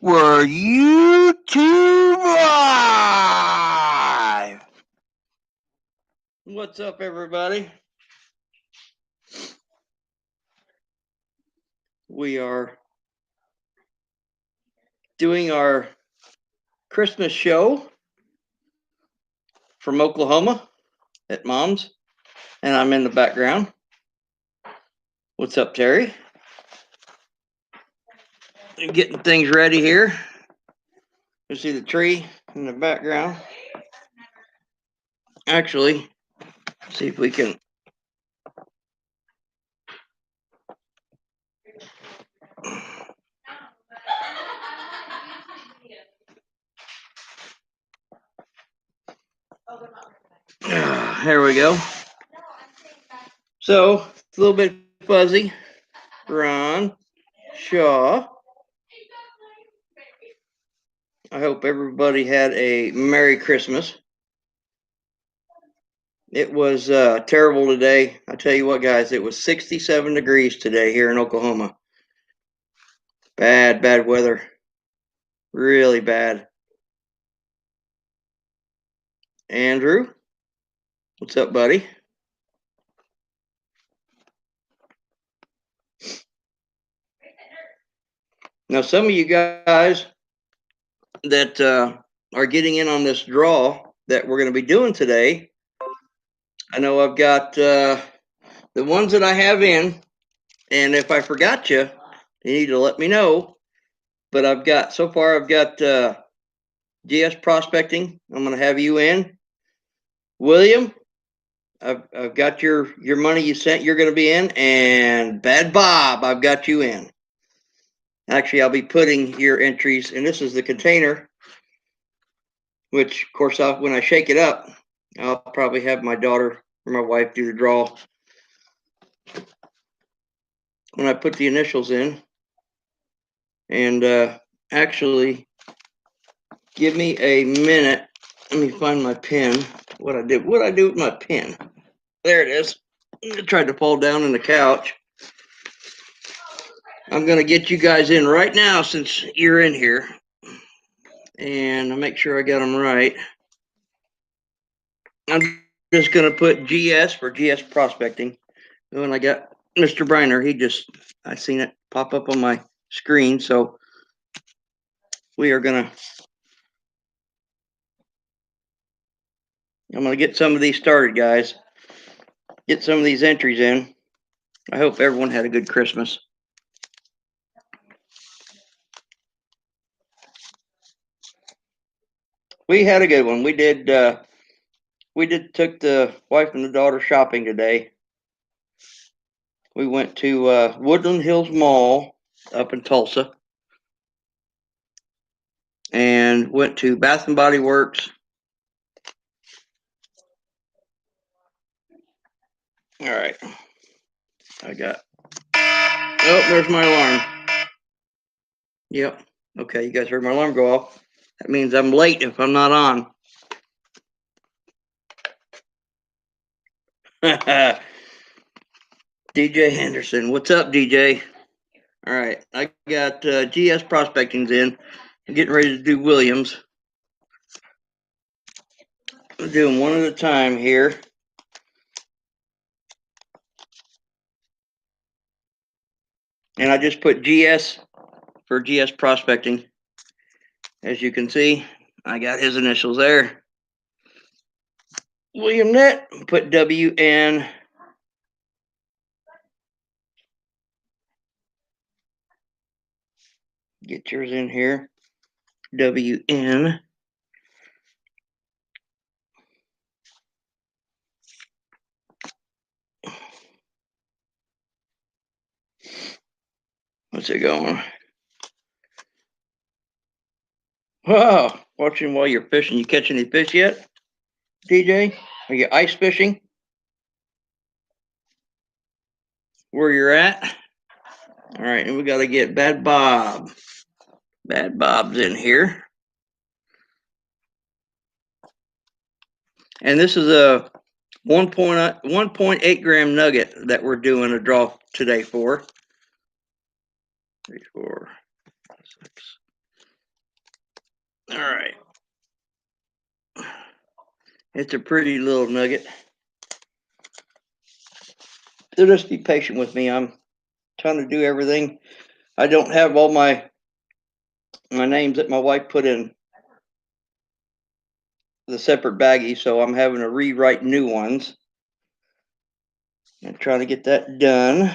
We're YouTube Live! What's up, everybody? We are doing our Christmas show from Oklahoma at Mom's, and I'm in the background. What's up, Terry? Getting things ready here. You see the tree in the background. Actually, see if we can. Here we go. So it's a little bit fuzzy. Ron Shaw. I hope everybody had a Merry Christmas. It was terrible today. I tell you what, guys, it was 67 degrees today here in Oklahoma. Bad weather. Really bad. Andrew, what's up, buddy? Now, some of you guys that are getting in on this draw that we're going to be doing today, I know I've got the ones that I have in, and if I forgot you need to let me know. But I've got GS Prospecting. I'm going to have you in. William, I've got your money you sent. You're going to be in, and Bad Bob, I've got you in. Actually, I'll be putting your entries, and this is the container, which, of course, when I shake it up, I'll probably have my daughter or my wife do the draw. When I put the initials in, and actually, give me a minute. Let me find my pen. What I do with my pen? There it is. I tried to fall down on the couch. I'm going to get you guys in right now since you're in here. And I'll make sure I got them right. I'm just going to put GS for GS Prospecting. When I got Mr. Briner, I seen it pop up on my screen. So I'm going to get some of these started, guys. Get some of these entries in. I hope everyone had a good Christmas. We had a good one. We took the wife and the daughter shopping today. We went to Woodland Hills Mall up in Tulsa and went to Bath and Body Works. All right. Oh, there's my alarm. Yep. Okay, you guys heard my alarm go off. That means I'm late if I'm not on. DJ Henderson. What's up, DJ? All right. I got GS Prospecting's in. I'm getting ready to do Williams. I'm doing one at a time here. And I just put GS for GS Prospecting. As you can see, I got his initials there. William Net, put WN. Get yours in here. WN. What's it going? Wow, watching while you're fishing. You catch any fish yet, DJ? Are you ice fishing? Where you're at? All right, and we got to get Bad Bob. Bad Bob's in here. And this is a 1.8 gram nugget that we're doing a draw today for. 3, 4, 6. All right. It's a pretty little nugget. So just be patient with me. I'm trying to do everything. I don't have all my names that my wife put in the separate baggie, so I'm having to rewrite new ones. I'm trying to get that done.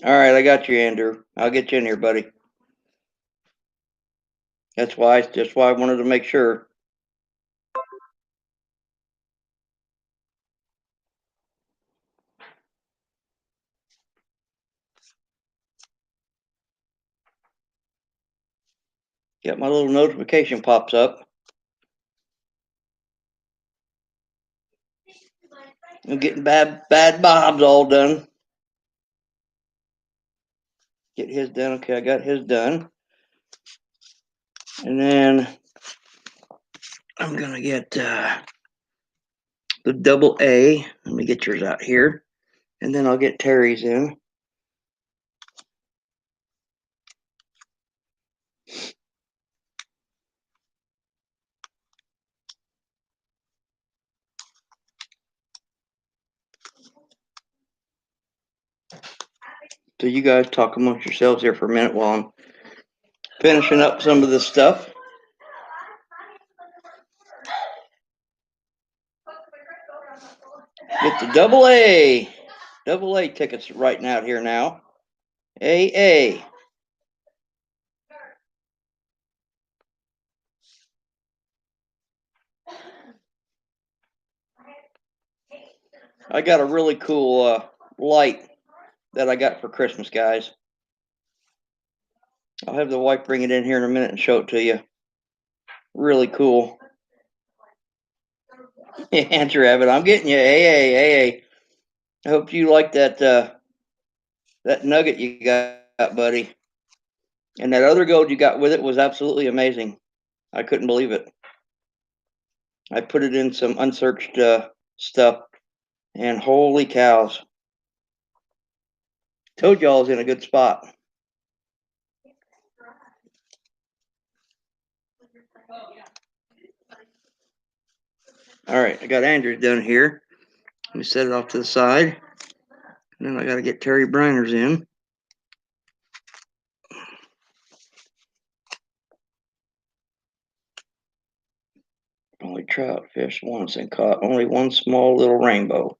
All right, I got you, Andrew. I'll get you in here, buddy. That's why I wanted to make sure. Got my little notification pops up. I'm getting bad Bob's all done. Get his done. Okay, I got his done. And then I'm gonna get the double A. Let me get yours out here. And then I'll get Terry's in. So you guys talk amongst yourselves here for a minute while I'm finishing up some of this stuff. Get the double A tickets writing out here now. AA. I got a really cool light that I got for Christmas, guys. I'll have the wife bring it in here in a minute and show it to you. Really cool. Answer Abbott, I'm getting you. AA. I hope you like that that nugget you got, buddy. And that other gold you got with it was absolutely amazing. I couldn't believe it. I put it in some unsearched stuff, and holy cows. Told y'all I was in a good spot. All right, I got Andrew done here. Let me set it off to the side. And then I got to get Terry Briner's in. Only trout fished once and caught only one small little rainbow.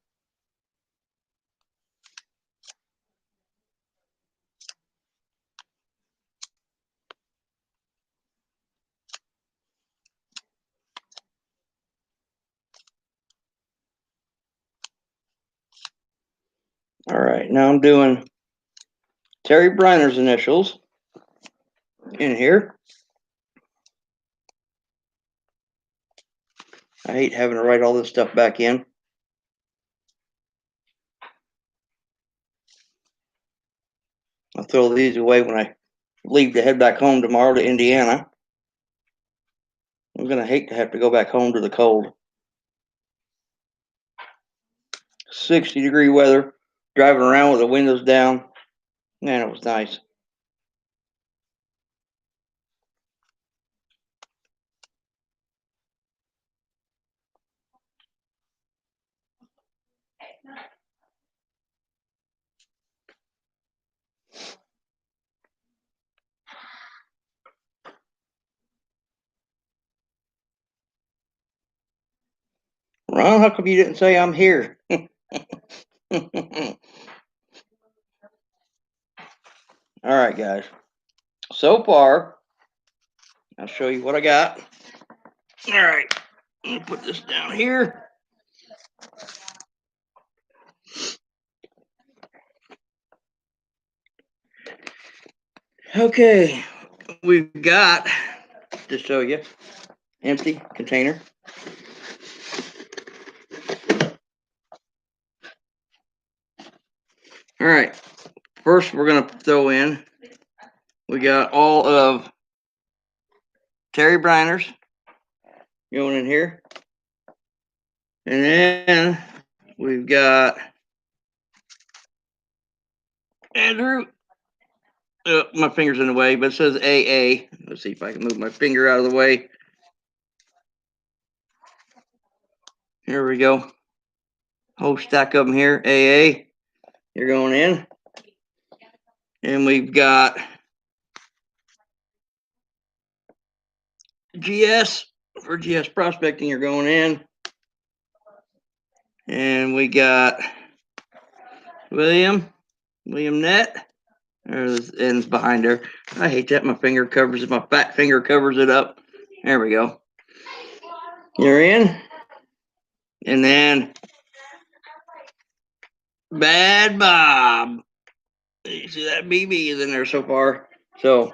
All right, now I'm doing Terry Briner's initials in here. I hate having to write all this stuff back in. I'll throw these away when I leave to head back home tomorrow to Indiana. I'm going to hate to have to go back home to the cold. 60-degree weather, driving around with the windows down. Man, it was nice. Ron, how come you didn't say I'm here? All right, guys. So far, I'll show you what I got. All right, let me put this down here. Okay, we've got, to show you, empty container. All right, first we're going to throw in, we got all of Terry Briner's going in here. And then we've got Andrew. My finger's in the way, but it says AA. Let's see if I can move my finger out of the way. Here we go. Whole stack of them here. AA. You're going in. And we've got GS for GS prospecting. You're going in. And we got William Net. And it's behind there. I hate that. My finger covers it. My fat finger covers it up. There we go. You're in. And then Bad Bob. You see that BB is in there so far. So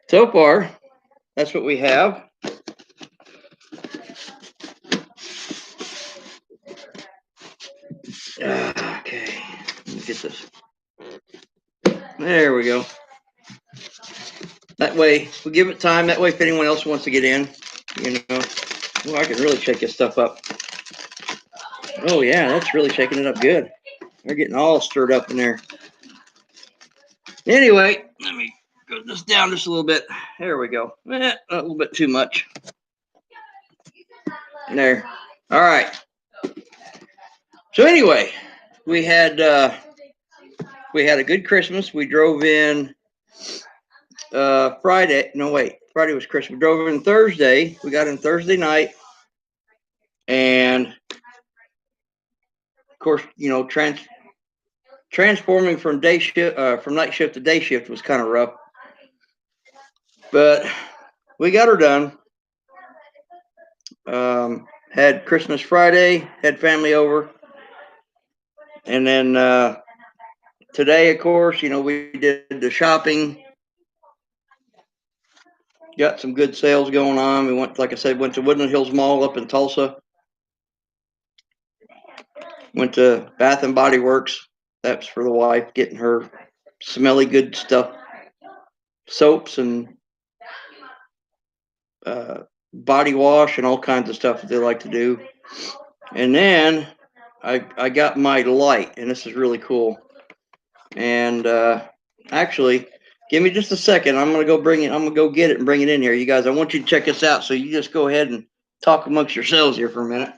far, that's what we have. Okay, let me get this. There we go. That way, we give it time. That way, if anyone else wants to get in, you know, well, I can really shake this stuff up. Oh yeah, that's really shaking it up good. They're getting all stirred up in there. Anyway, let me go this down just a little bit. There we go. A little bit too much. There. All right. So anyway, we had a good Christmas. We drove in Friday. No, wait. Friday was Christmas. We drove in Thursday. We got in Thursday night. And of course, you know, transforming from night shift to day shift was kind of rough. But we got her done. Had Christmas Friday, had family over. And then today, of course, you know, we did the shopping. Got some good sales going on. We went, like I said, went to Woodland Hills Mall up in Tulsa. Went to Bath and Body Works. That's for the wife, getting her smelly good stuff, soaps and body wash and all kinds of stuff that they like to do. And then I got my light, and this is really cool. And actually, give me just a second. I'm gonna go bring it. I'm gonna go get it and bring it in here, you guys. I want you to check this out. So you just go ahead and talk amongst yourselves here for a minute.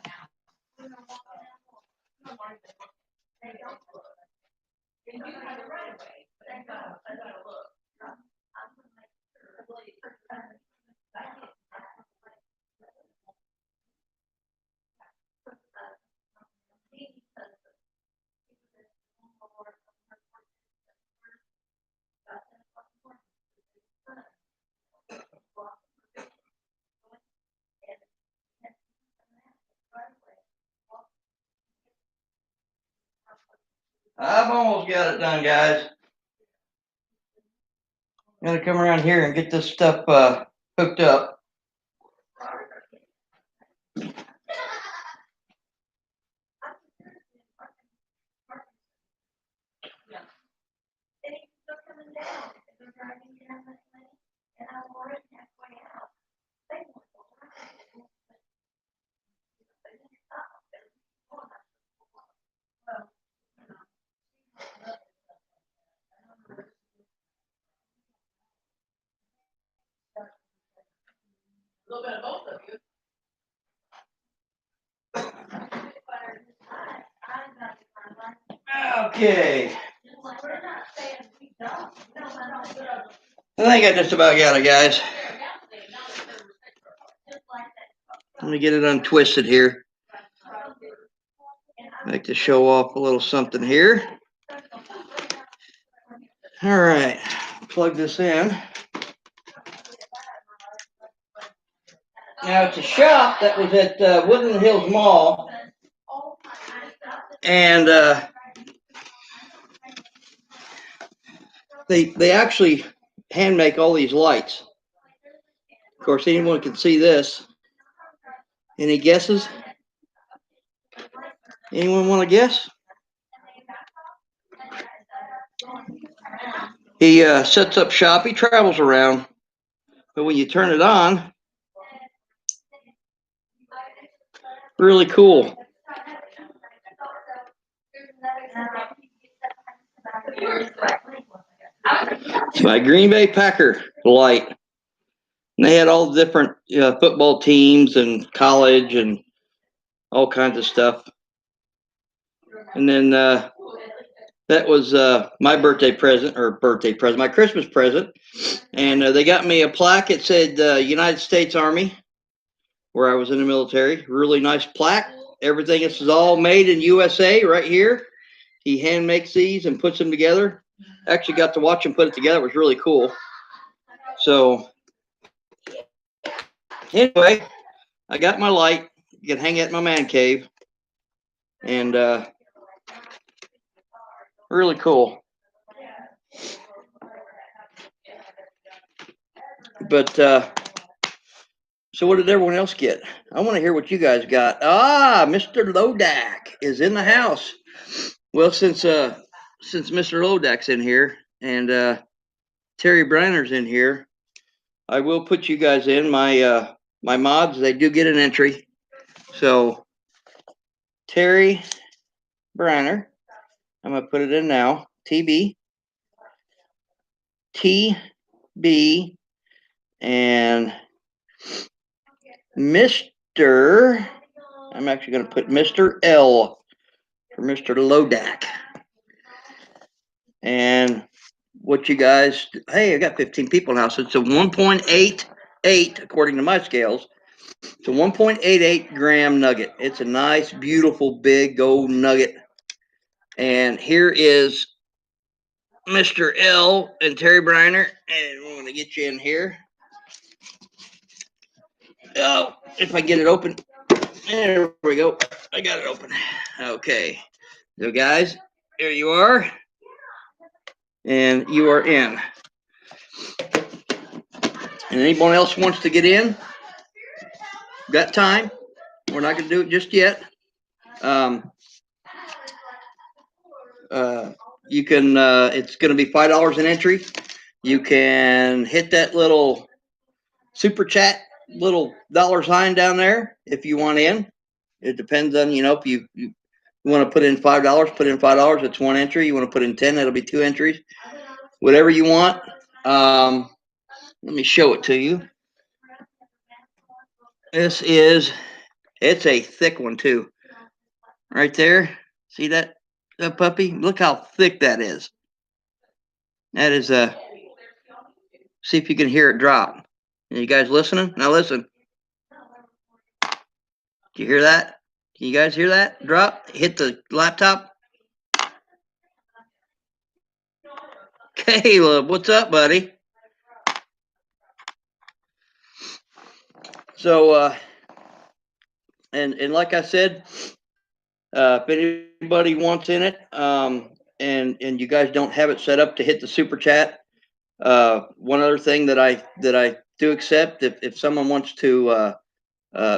I've almost got it done, guys. I'm gonna come around here and get this stuff hooked up. A little bit of both of you. Okay. I think I just about got it, guys. Let me get it untwisted here. I like to show off a little something here. All right, plug this in. Now it's a shop that was at Woodland Hills Mall, and they actually hand make all these lights. Of course, anyone can see this. Any guesses? Anyone want to guess? He sets up shop. He travels around, but when you turn it on, really cool. It's my Green Bay Packer light. And they had all the different football teams and college and all kinds of stuff. And then that was my birthday present, my Christmas present. And they got me a plaque. It said United States Army, where I was in the military. Really nice plaque. Everything, this is all made in USA right here. He hand makes these and puts them together. Actually got to watch him put it together. It was really cool. So anyway, I got my light. You can hang it in my man cave. And really cool. But so what did everyone else get? I want to hear what you guys got. Ah, Mr. Lodak is in the house. Well, since Mr. Lodak's in here and Terry Briner's in here, I will put you guys in. My my mods, they do get an entry. So Terry Briner, I'm gonna put it in now. TB, TB, and Mr. I'm actually gonna put Mr. L for Mr. Lodak. And what you guys, hey, I got 15 people now, so it's a 1.88 according to my scales. It's a 1.88 gram nugget. It's a nice, beautiful, big gold nugget. And here is Mr. L and Terry Briner, and we're gonna get you in here. Oh, if I get it open, there we go. I got it open. Okay, so guys, here you are. And you are in. And anyone else wants to get in? Got time. We're not going to do it just yet. You can. It's going to be $5 an entry. You can hit that little super chat, little dollar sign down there if you want in. It depends on if you want to put in $5. Put in $5. It's one entry. You want to put in 10. That'll be 2 entries. Whatever you want. Let me show it to you. It's a thick one too. Right there. See that puppy? Look how thick that is. That is see if you can hear it drop. Are you guys listening? Now listen. Do you hear that? Can you guys hear that drop? Hit the laptop. Caleb, what's up, buddy? So and like I said, if anybody wants in it, and you guys don't have it set up to hit the super chat, one other thing that I do accept, if someone wants to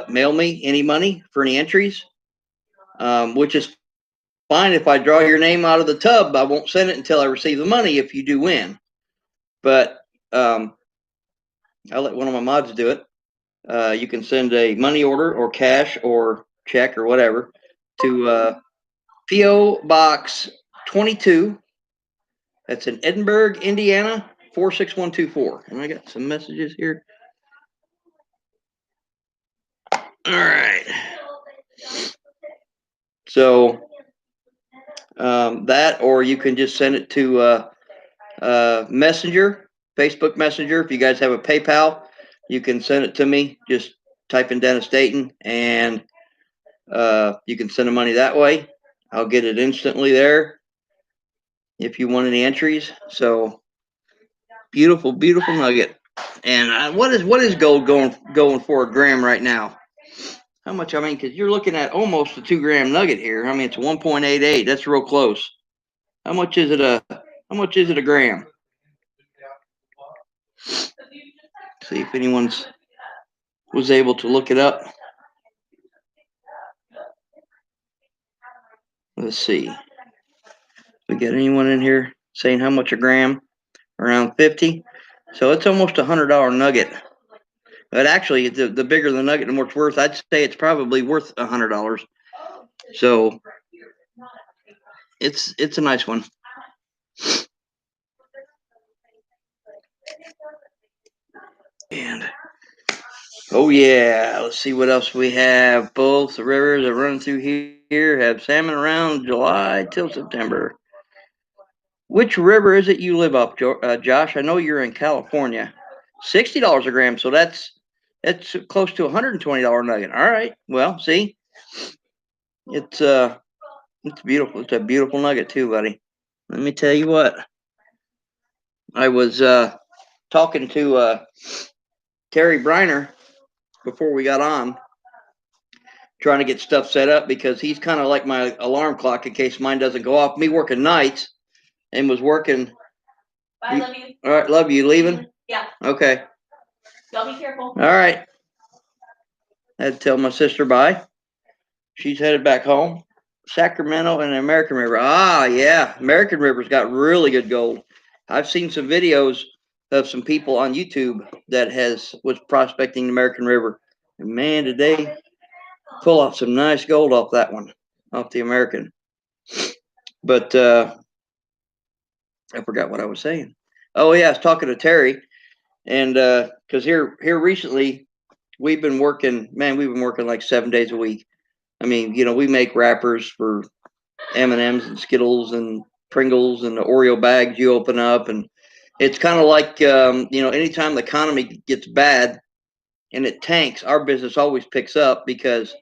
mail me any money for any entries, which is fine. If I draw your name out of the tub, I won't send it until I receive the money if you do win. But I'll let one of my mods do it. You can send a money order or cash or check or whatever to P.O. Box 22. That's in Edinburgh, Indiana, 46124. And I got some messages here. All right. So that, or you can just send it to Messenger, Facebook Messenger. If you guys have a PayPal, you can send it to me. Just type in Dennis Dayton, and you can send the money that way. I'll get it instantly there if you want any entries. So beautiful, beautiful nugget. And what is gold going for a gram right now? How much? I mean, because you're looking at almost a 2 gram nugget here. I mean, it's 1.88. That's real close. How much is it a gram? See if anyone's was able to look it up. Let's see. We got anyone in here saying how much a gram? Around 50. So it's almost $100 nugget. But actually, the bigger the nugget, the more it's worth. I'd say it's probably worth $100. So it's a nice one. Oh yeah, let's see what else we have. Both the rivers that run through here have salmon around July till September. Which river is it you live up, Josh? I know you're in California. $60 a gram, so that's close to $120 nugget. All right. Well, see, it's beautiful. It's a beautiful nugget too, buddy. Let me tell you what. I was talking to Terry Briner before we got on, trying to get stuff set up because he's kind of like my alarm clock in case mine doesn't go off. Me working nights and was working. Bye, love you. All right, love you. Leaving? Yeah. Okay. Y'all be careful. All right. I had to tell my sister bye. She's headed back home. Sacramento and American River. Ah, yeah. American River's got really good gold. I've seen some videos of some people on YouTube that was prospecting the American River. And man, did they pull out some nice gold off that one, off the American. But I forgot what I was saying. Oh yeah, I was talking to Terry, and because here recently we've been working like 7 days a week. I mean, we make wrappers for M&Ms and Skittles and Pringles and the Oreo bags you open up, and it's kind of like anytime the economy gets bad and it tanks, our business always picks up because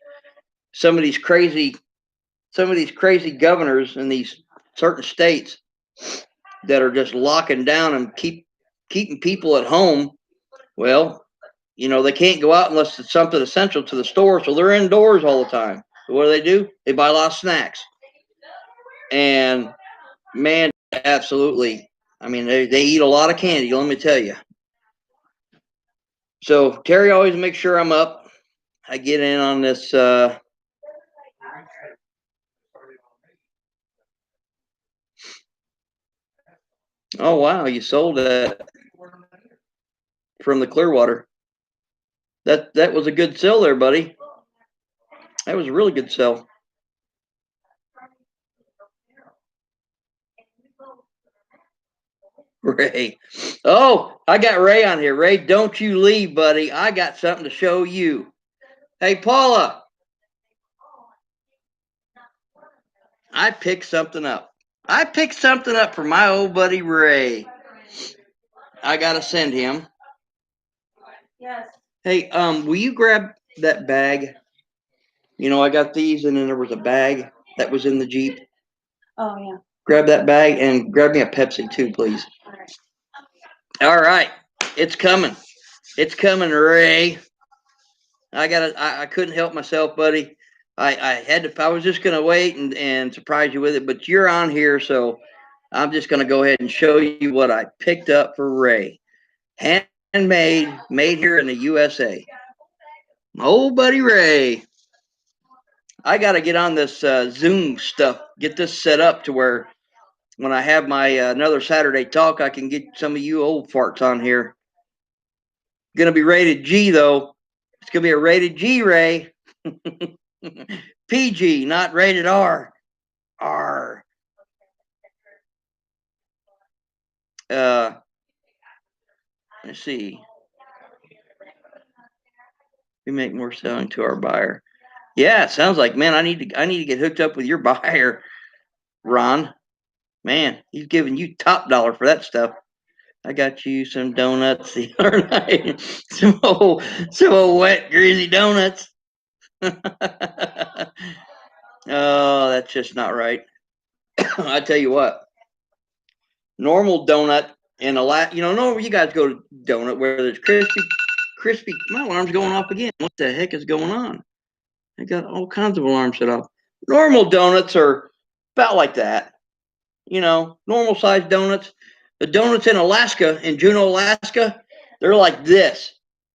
some of these crazy governors in these certain states that are just locking down and keeping people at home. Well, they can't go out unless it's something essential to the store, so they're indoors all the time. So what do? They buy a lot of snacks. And man, absolutely. I mean, they eat a lot of candy, let me tell you. So Terry always makes sure I'm up. I get in on this. Oh wow, you sold that from the Clearwater. That was a good sell there, buddy. That was a really good sell. Ray. Oh, I got Ray on here. Ray, don't you leave, buddy. I got something to show you. Hey, Paula. I picked something up. I picked something up for my old buddy Ray. I gotta send him. Yes. Hey, will you grab that bag? I got these, and then there was a bag that was in the Jeep. Oh yeah. Grab that bag and grab me a Pepsi too, please. All right, it's coming. It's coming, Ray. I couldn't help myself, buddy. I had to. I was just gonna wait and surprise you with it, but you're on here, so I'm just gonna go ahead and show you what I picked up for Ray. Handmade, made here in the USA. My old buddy Ray. I got to get on this Zoom stuff, get this set up to where when I have my another Saturday talk, I can get some of you old farts on here. Going to be rated G, though. It's going to be a rated G, Ray. PG, not rated R. R. Let's see. We make more selling to our buyer. Yeah, it sounds like, man, I need to get hooked up with your buyer, Ron. Man, he's giving you top dollar for that stuff. I got you some donuts the other night. some old wet, greasy donuts. Oh, that's just not right. I tell you what, normal donut and normal, you guys go to donut where there's crispy. My alarm's going off again. What the heck is going on? I got all kinds of alarms set off. Normal donuts are about like that. Normal sized donuts. The donuts in Alaska, in Juneau, Alaska, they're like this.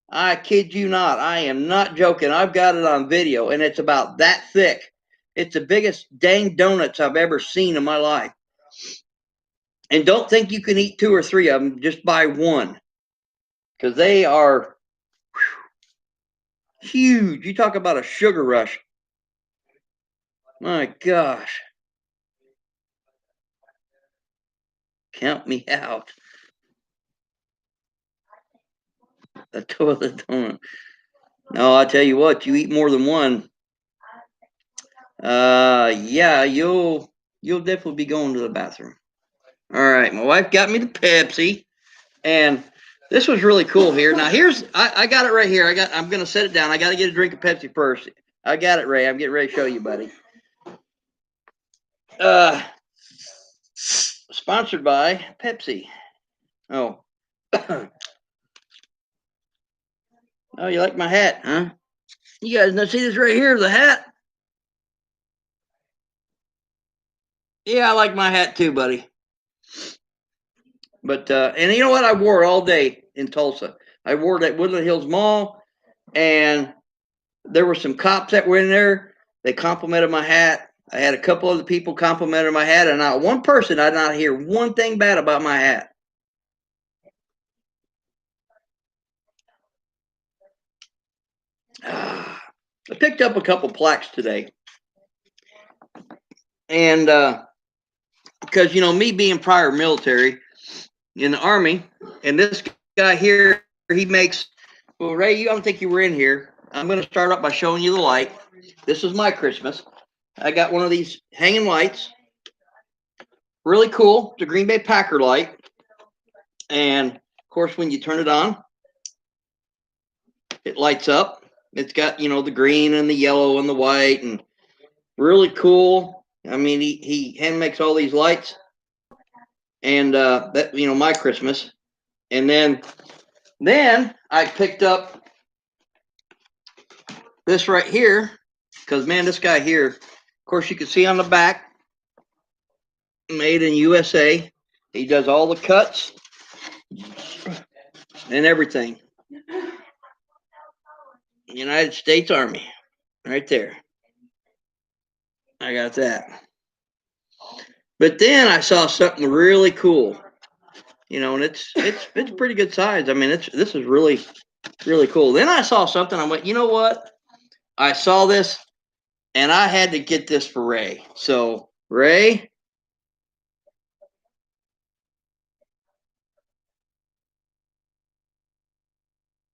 I kid you not. I am not joking. I've got it on video, and it's about that thick. It's the biggest dang donuts I've ever seen in my life. And don't think you can eat 2 or 3 of them. Just buy one, because they are huge. You talk about a sugar rush. My gosh. Count me out. A toilet donut. No, I tell you what, you eat more than one. Yeah, you'll definitely be going to the bathroom. All right, my wife got me the Pepsi, and this was really cool here. Now here's I got it right here. I'm gonna set it down. I got to get a drink of Pepsi first. I got it, Ray. I'm getting ready to show you, buddy. Sponsored by Pepsi. Oh. Oh, you like my hat, huh? You guys not see this right here, the hat? Yeah, I like my hat too, buddy. But and you know what? I wore it all day in Tulsa. I wore it at Woodland Hills Mall, and there were some cops that were in there. They complimented my hat. I had a couple other people complimented my hat, and not one person I did not hear one thing bad about my hat. I picked up a couple plaques today, and because you know me being prior military in the Army, and this guy here, he makes. Well, Ray, I don't think you were in here. I'm going to start up by showing you the light. This is my Christmas. I got one of these hanging lights. Really cool. It's a Green Bay Packer light. And of course, when you turn it on, it lights up. It's got, you know, the green and the yellow and the white, and really cool. I mean, he hand makes all these lights. And that, you know, my Christmas. And then I picked up this right here, because man, this guy here, of course, you can see on the back, made in USA. He does all the cuts and everything. United States Army, right there. I got that. But then I saw something really cool, you know, and it's pretty good size. I mean, this is really cool. Then I saw something. I went, you know what? I saw this, and I had to get this for Ray. So Ray,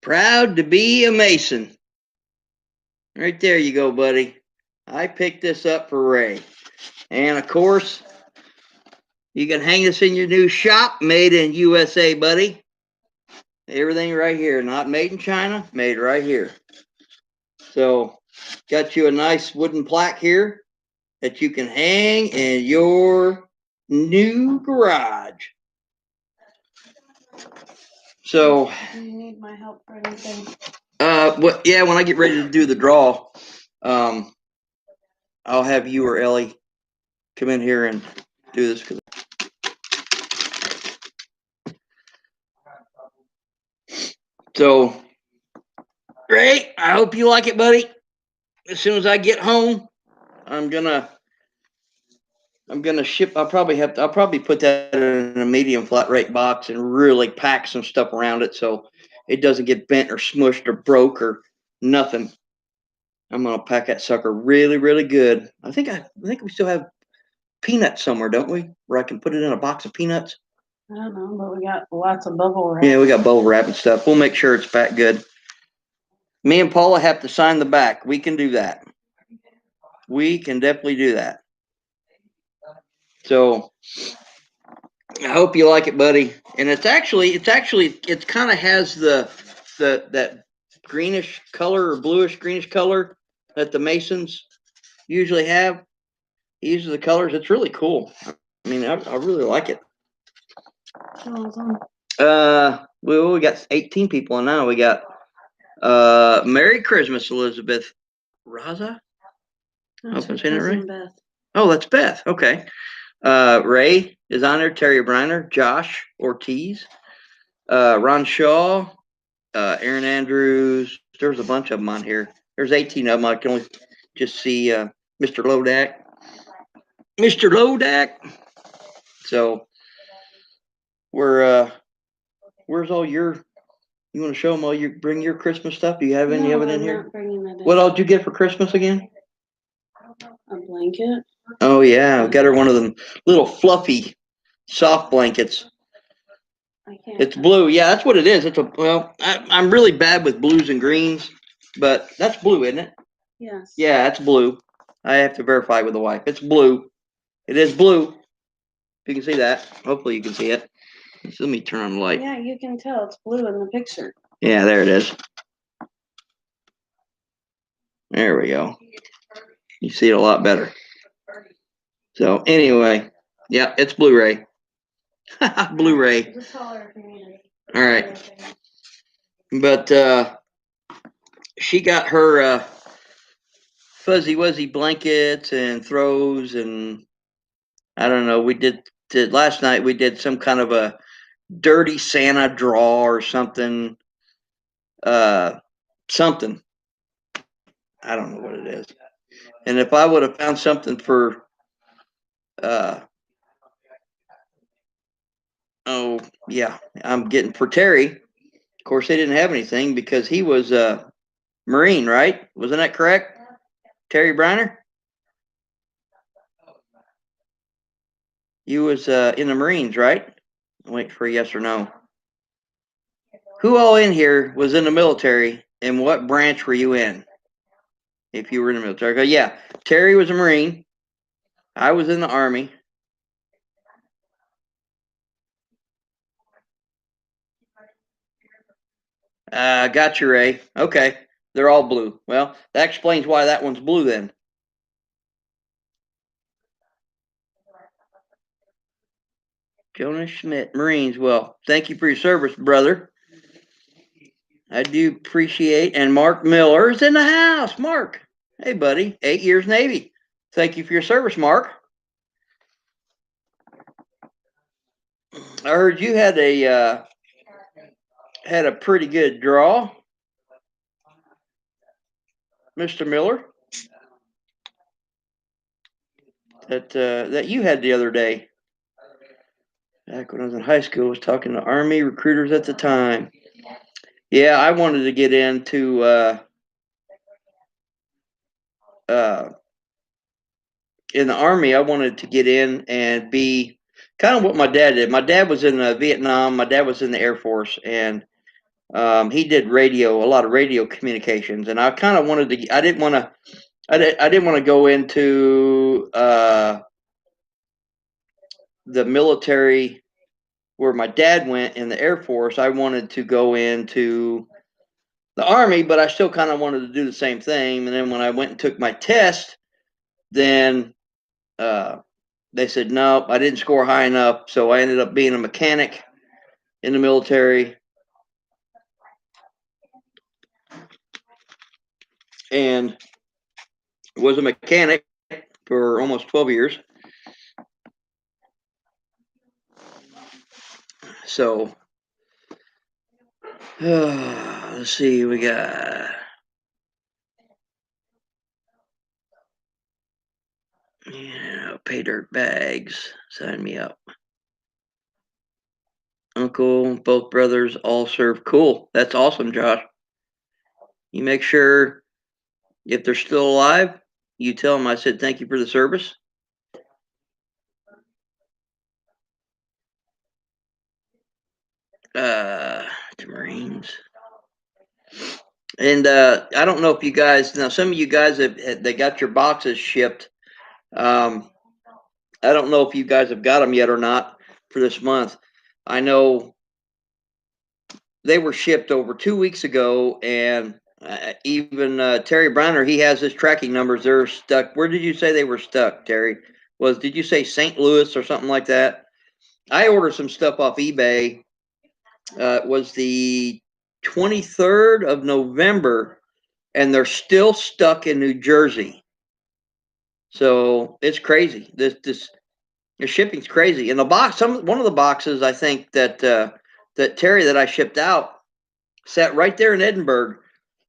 proud to be a Mason. Right there you go, buddy. I picked this up for Ray. And of course, you can hang this in your new shop, made in USA, buddy. Everything right here, not made in China, made right here. So, got you a nice wooden plaque here that you can hang in your new garage. So, Do you need my help for anything? yeah, when I get ready to do the draw, I'll have you or Ellie come in here and do this. So, great. I hope you like it, buddy. As soon as I get home, I'm gonna ship. I'll probably put that in a medium flat rate box and really pack some stuff around it so it doesn't get bent or smushed or broke or nothing. I'm gonna pack that sucker really, really good. I think we still have peanuts somewhere, don't we? Where I can put it in a box of peanuts. I don't know, but we got lots of bubble wrap. Yeah, we got bubble wrap and stuff. We'll make sure it's packed good. Me and Paula have to sign the back. We can do that. We can definitely do that. So I hope you like it, buddy. And it's kind of has that greenish color or bluish greenish color that the Masons usually have. He uses the colors. It's really cool. I mean, I really like it. Awesome. We got 18 people in now. We got Merry Christmas, Elizabeth Raza. That's Hope I'm her saying it cousin right. Beth. Oh, that's Beth. Okay. Ray is on there. Terry Briner, Josh Ortiz, Ron Shaw, Aaron Andrews. There's a bunch of them on here. There's 18 of them. I can only just see Mr. Lodak. Mr. Lodak. So where's all your? You want to show them all you bring your Christmas stuff? Do you have any of it in I'm here? not bringing it in. What all did you get for Christmas again? A blanket. Oh yeah, I got her one of them little fluffy soft blankets. I can't. It's blue. Yeah, that's what it is. I'm really bad with blues and greens, but that's blue, isn't it? Yes. Yeah, it's blue. I have to verify with the wife. It's blue. It is blue. If you can see that. Hopefully you can see it. So let me turn on the light. Yeah, you can tell it's blue in the picture. Yeah, there it is. There we go. You see it a lot better. So anyway, yeah, it's Blu-ray. Blu-ray. Just call her if you need it. All right. But she got her fuzzy wuzzy blankets and throws, and I don't know. We did last night. We did some kind of a dirty Santa draw or something. Something. I don't know what it is. And if I would have found something for, oh yeah, I'm getting for Terry. Of course, they didn't have anything because he was a Marine, right? Wasn't that correct, Terry Briner? You was in the Marines, right? Wait for a yes or no. Who all in here was in the military, and what branch were you in? If you were in the military, okay, yeah, Terry was a Marine. I was in the Army. Got you, Ray. Okay, they're all blue. Well, that explains why that one's blue then. Jonas Schmidt, Marines. Well, thank you for your service, brother. I do appreciate. And Mark Miller is in the house. Mark, hey, buddy, 8 years Navy. Thank you for your service, Mark. I heard you had a pretty good draw, Mr. Miller. That you had the other day. Back when I was in high school, I was talking to Army recruiters at the time. Yeah, I wanted to get into in the Army. I wanted to get in and be kind of what my dad did. My dad was in Vietnam. My dad was in the Air Force, and he did a lot of radio communications. And I kind of wanted to. I didn't want to go into the military where my dad went in the Air Force. I wanted to go into the Army, but I still kind of wanted to do the same thing. And then when I went and took my test, then they said, no, I didn't score high enough. So I ended up being a mechanic in the military. And was a mechanic for almost 12 years. So, let's see, we got pay dirt bags, sign me up. Uncle, both brothers all serve. Cool. That's awesome, Josh. You make sure if they're still alive, you tell them I said thank you for the service. The Marines. And I don't know if you guys, now some of you guys they got your boxes shipped. I don't know if you guys have got them yet or not for this month. I know they were shipped over 2 weeks ago, and even Terry Browner, he has his tracking numbers. They're stuck. Where did you say they were stuck, Terry? Did you say St. Louis or something like that? I ordered some stuff off eBay. It was the 23rd of November, and they're still stuck in New Jersey. So it's crazy. This shipping's crazy. And the box, one of the boxes, I think that Terry that I shipped out sat right there in Edinburgh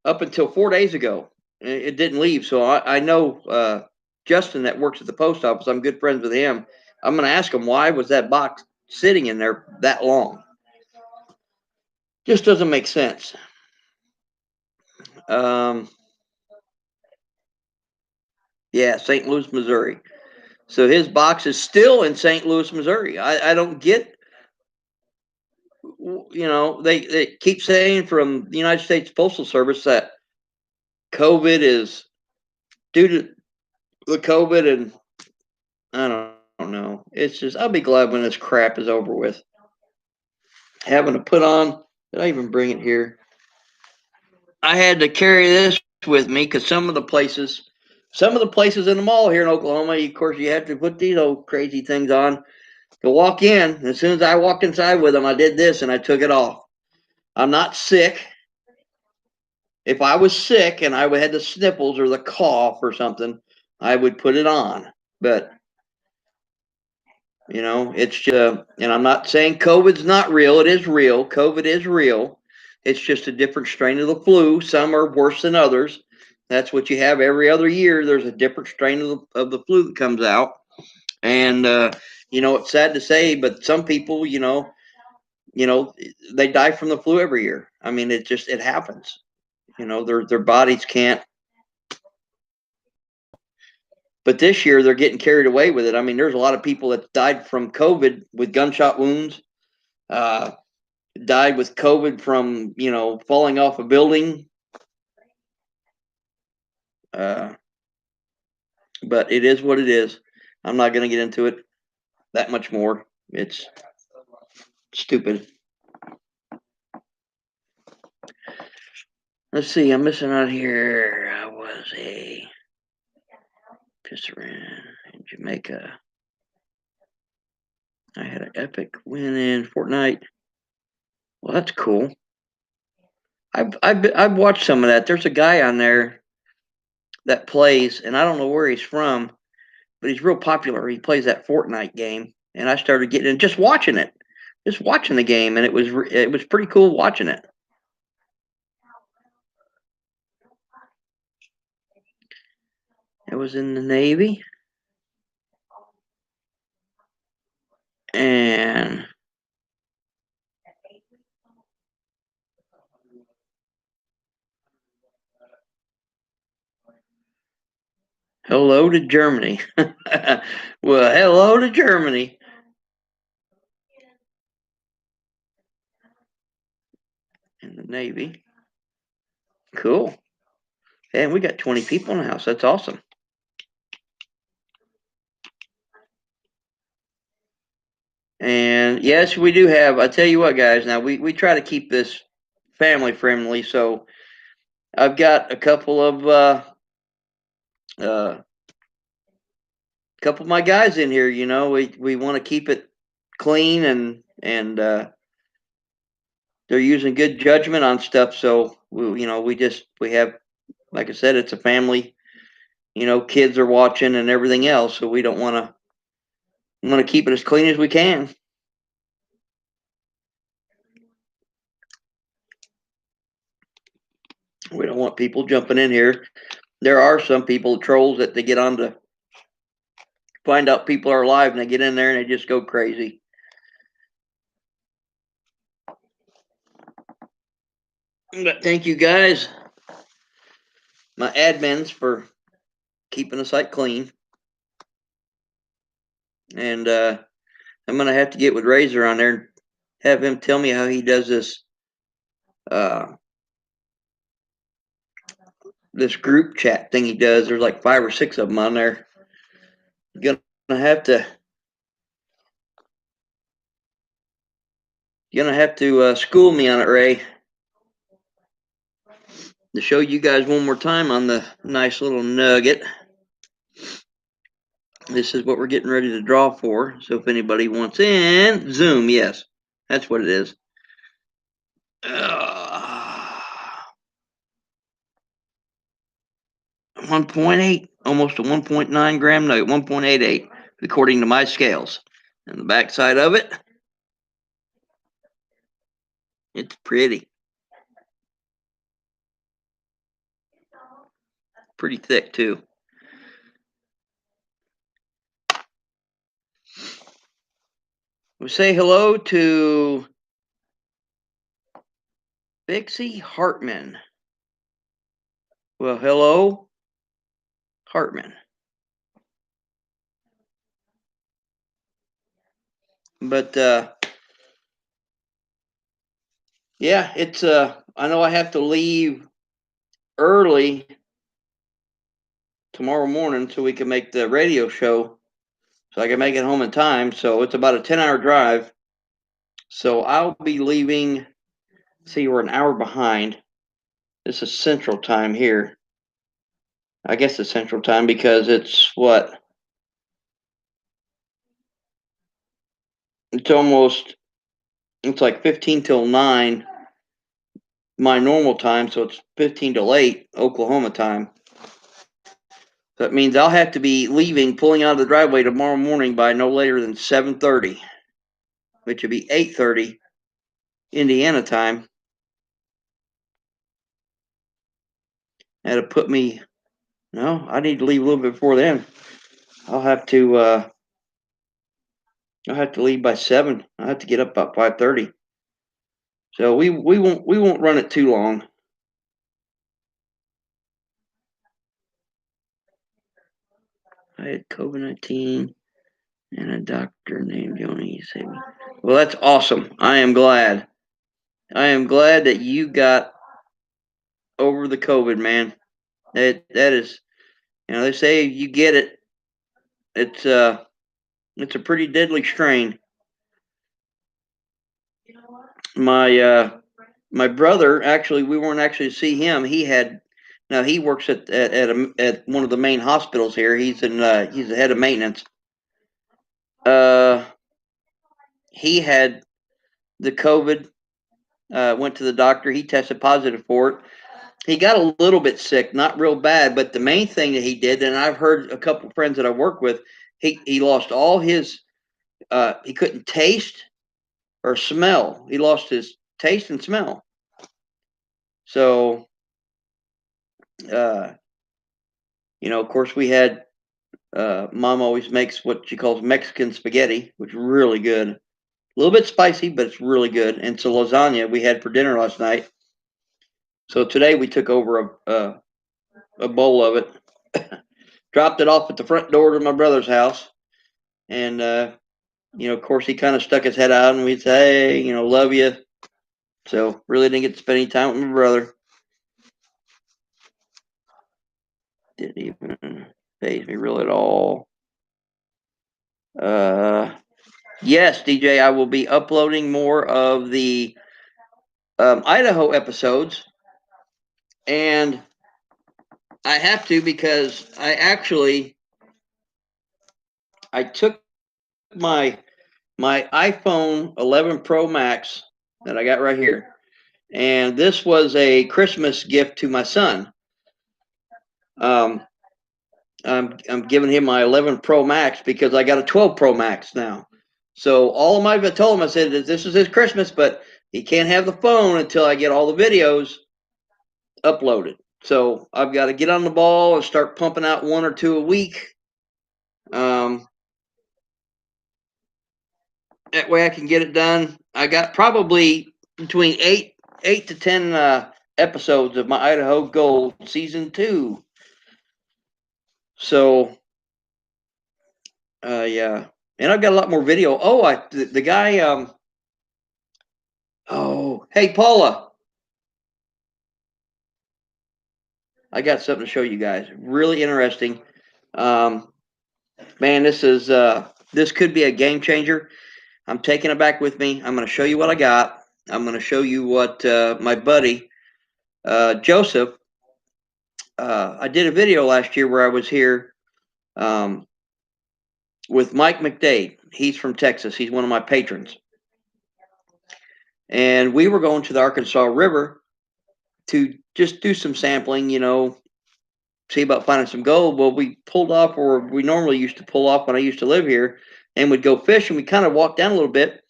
up until 4 days ago. It didn't leave. So I know Justin that works at the post office. I'm good friends with him. I'm going to ask him, why was that box sitting in there that long? Just doesn't make sense. Yeah, St. Louis, Missouri. So his box is still in St. Louis, Missouri. I don't get you know, they keep saying from the United States Postal Service that COVID is due to the COVID, and I don't know. It's just, I'll be glad when this crap is over with. Having to put on, did I even bring it here? I had to carry this with me because some of the places in the mall here in Oklahoma, of course, you have to put these old crazy things on to walk in. As soon as I walked inside with them, I did this and I took it off. I'm not sick. If I was sick and I had the sniffles or the cough or something, I would put it on. But you know, it's just, and I'm not saying COVID's not real. It is real. COVID is real. It's just a different strain of the flu. Some are worse than others. That's what you have every other year. There's a different strain of the flu that comes out. And, you know, it's sad to say, but some people, you know, they die from the flu every year. I mean, it happens. You know, their bodies can't. But this year they're getting carried away with it. I mean, there's a lot of people that died from COVID with gunshot wounds. Died with COVID from, you know, falling off a building. But it is what it is. I'm not going to get into it that much more. It's stupid. Let's see. I'm missing out here. I was a pisser in Jamaica. I had an epic win in Fortnite. Well, that's cool. I've watched some of that. There's a guy on there that plays, and I don't know where he's from, but he's real popular. He plays that Fortnite game, and I started getting in, just watching the game, and it was pretty cool watching it. I was in the Navy, and hello to Germany. Well, hello to Germany. In the Navy. Cool. And we got 20 people in the house. That's awesome. And yes, we do have, I tell you what, guys, now we try to keep this family friendly. So I've got a couple of my guys in here, you know, we want to keep it clean, and they're using good judgment on stuff. So we have, like I said, it's a family, you know, kids are watching and everything else. So we don't want to keep it as clean as we can. We don't want people jumping in here. There are some people, trolls, that they get on to find out people are alive, and they get in there and they just go crazy. But thank you guys, my admins, for keeping the site clean. And I'm going to have to get with Razor on there and have him tell me how he does this group chat thing he does. There's like 5 or 6 of them on there. You're gonna have to school me on it, Ray, to show you guys one more time on the nice little nugget. This is what we're getting ready to draw for. So if anybody wants in, Zoom, yes, that's what it is. 1.8, almost a 1.9 gram nugget, 1.88, according to my scales. And the back side of it, it's pretty. Pretty thick, too. We say hello to Bixie Hartman. Well, hello, Hartman. But Yeah, it's I know I have to leave early tomorrow morning so we can make the radio show, so I can make it home in time. So it's about a 10-hour drive. So I'll be leaving. See, we're an hour behind. This is Central Time here. I guess it's Central Time because it's what? It's like 15 till 9 my normal time, so it's 15 till 8 Oklahoma time. That means I'll have to be leaving, pulling out of the driveway tomorrow morning by no later than 7:30, which would be 8:30 Indiana time. That'll put me. No, I need to leave a little bit before then. I'll have to leave by 7. I'll have to get up about 5:30. So we won't run it too long. I had COVID-19 and a doctor named Joni saved me. Well, that's awesome. I am glad. I am glad that you got over the COVID, man. That is, they say you get it. It's a pretty deadly strain. My brother, actually, we weren't actually to see him. He works at one of the main hospitals here. He's the head of maintenance. He had the COVID. Went to the doctor. He tested positive for it. He got a little bit sick, not real bad, but the main thing that he did, and I've heard a couple of friends that I work with, he lost all his. He couldn't taste or smell. He lost his taste and smell. So, of course, we had. Mom always makes what she calls Mexican spaghetti, which is really good. A little bit spicy, but it's really good. And so lasagna we had for dinner last night. So today we took over a bowl of it, dropped it off at the front door to my brother's house, and of course he kind of stuck his head out, and we'd say, hey, love you. So really didn't get to spend any time with my brother. Didn't even faze me real at all. Yes, DJ, I will be uploading more of the Idaho episodes, and I have to because I took my iPhone 11 Pro Max that I got right here, and this was a Christmas gift to my son. I'm giving him my 11 Pro Max because I got a 12 Pro Max now. So all of I told him, I said that this is his Christmas, but he can't have the phone until I get all the videos uploaded. So I've got to get on the ball and start pumping out 1 or 2 a week. That way I can get it done. I got probably between 8 to 10 episodes of my Idaho Gold season 2. So, yeah, and I've got a lot more video. Oh, the guy. Oh, hey Paula, I got something to show you guys. Really interesting. Man, this could be a game changer. I'm taking it back with me. I'm going to show you what I got. I'm going to show you what my buddy Joseph. I did a video last year where I was here with Mike McDade. He's from Texas. He's one of my patrons. And we were going to the Arkansas River to just do some sampling, see about finding some gold. Well, we pulled off where we normally used to pull off when I used to live here, and we'd go fish, and we kind of walked down a little bit,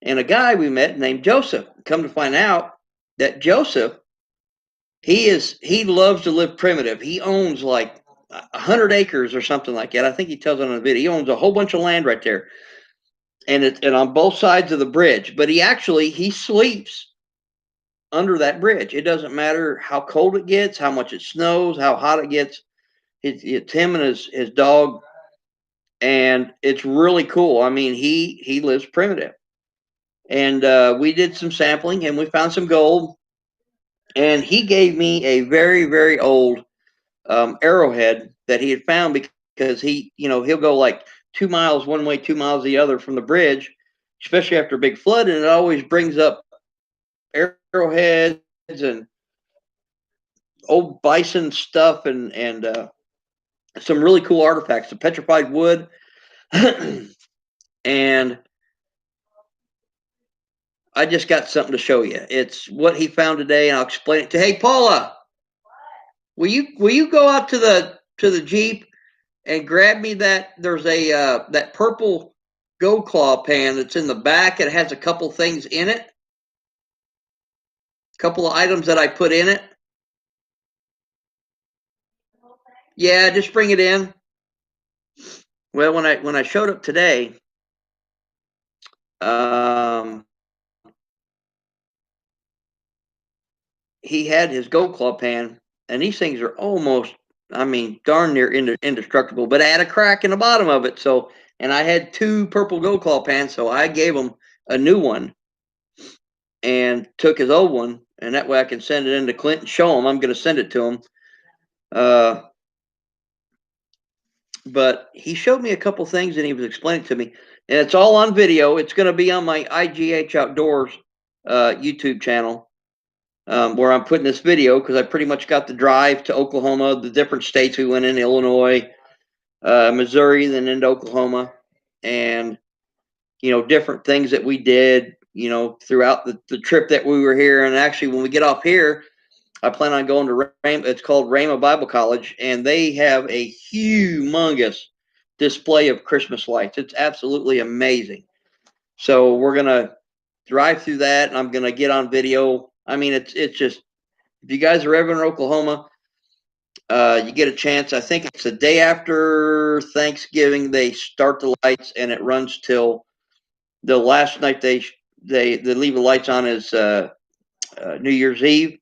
and a guy we met named Joseph. Come to find out that Joseph, he loves to live primitive. He owns like 100 acres or something like that. I think he tells it on the video. He owns a whole bunch of land right there, and on both sides of the bridge. But he sleeps under that bridge. It doesn't matter how cold it gets, how much it snows, how hot it gets. It's him and his dog, and it's really cool. I mean, he lives primitive. And we did some sampling, and we found some gold. And he gave me a very, very old arrowhead that he had found because he'll go like 2 miles one way, 2 miles the other from the bridge, especially after a big flood, and it always brings up arrowheads and old bison stuff and some really cool artifacts, the petrified wood. And I just got something to show you. It's what he found today, and I'll explain it to. Hey, Paula, will you go out to the Jeep and grab me that? There's a that purple Gold Claw pan that's in the back. It has a couple things in it, a couple of items that I put in it. Yeah, just bring it in. Well, when I showed up today, he had his Gold Claw pan, and these things are almost, I mean, darn near indestructible, but I had a crack in the bottom of it. So, and I had 2 purple Gold Claw pans, so I gave him a new one and took his old one, and that way I can send it in to Clint and show him. I'm going to send it to him. But he showed me a couple things, and he was explaining to me, and it's all on video. It's going to be on my IGH Outdoors YouTube channel. Where I'm putting this video, because I pretty much got the drive to Oklahoma, the different states we went in, Illinois, Missouri, then into Oklahoma, and different things that we did throughout the trip that we were here. And actually, when we get off here, I plan on going to it's called Rhema Bible College, and they have a humongous display of Christmas lights. It's absolutely amazing. So we're gonna drive through that, and I'm gonna get on video. I mean, it's just, if you guys are ever in Oklahoma, you get a chance. I think it's the day after Thanksgiving they start the lights, and it runs till the last night they leave the lights on is New Year's Eve.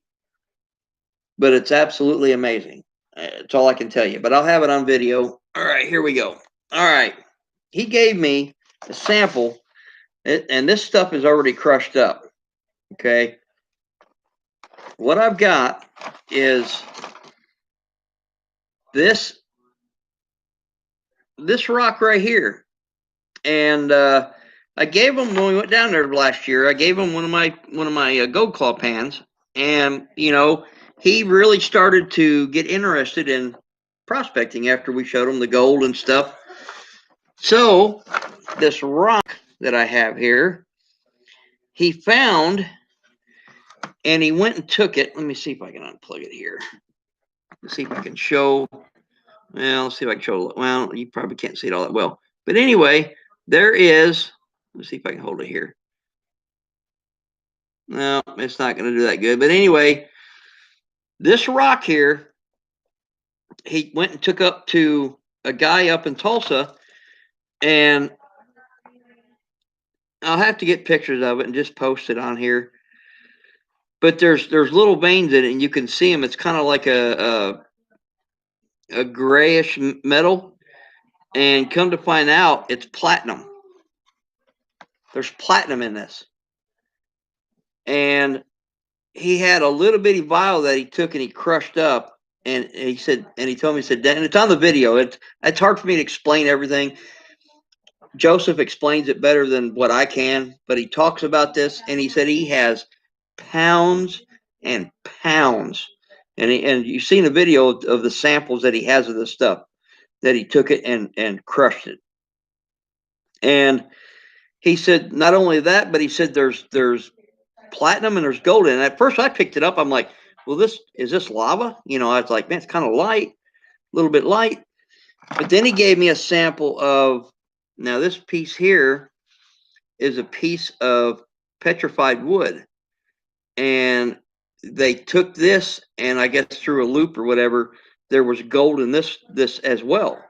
But it's absolutely amazing. That's all I can tell you. But I'll have it on video. All right, here we go. All right, he gave me a sample, and this stuff is already crushed up. Okay. What I've got is this rock right here, and I gave him, when we went down there last year, I gave him one of my Gold Claw pans, and he really started to get interested in prospecting after we showed him the gold and stuff. So this rock that I have here, he found, and he went and took it. Let me see if I can unplug it here. Let's see if I can show. Well, let's see if I can show. Well, you probably can't see it all that well. But anyway, there is. Let's see if I can hold it here. No, it's not going to do that good. But anyway, this rock here, he went and took up to a guy up in Tulsa, and I'll have to get pictures of it and just post it on here. But there's little veins in it, and you can see them. It's kind of like a grayish metal, and come to find out, it's platinum. There's platinum in this, and he had a little bitty vial that he took and he crushed up, and he said, and he told me, he said, and it's on the video. It's hard for me to explain everything. Joseph explains it better than what I can, but he talks about this, and he said he has pounds and pounds, and you've seen the video of the samples that he has of this stuff, that he took it and crushed it. And he said not only that, but he said there's platinum and there's gold in it. At first I picked it up, I'm like, well, is this lava? I was like, man, it's kind of light, a little bit light. But then he gave me a sample of, now this piece here is a piece of petrified wood, and they took this, and I guess through a loop or whatever, there was gold in this as well.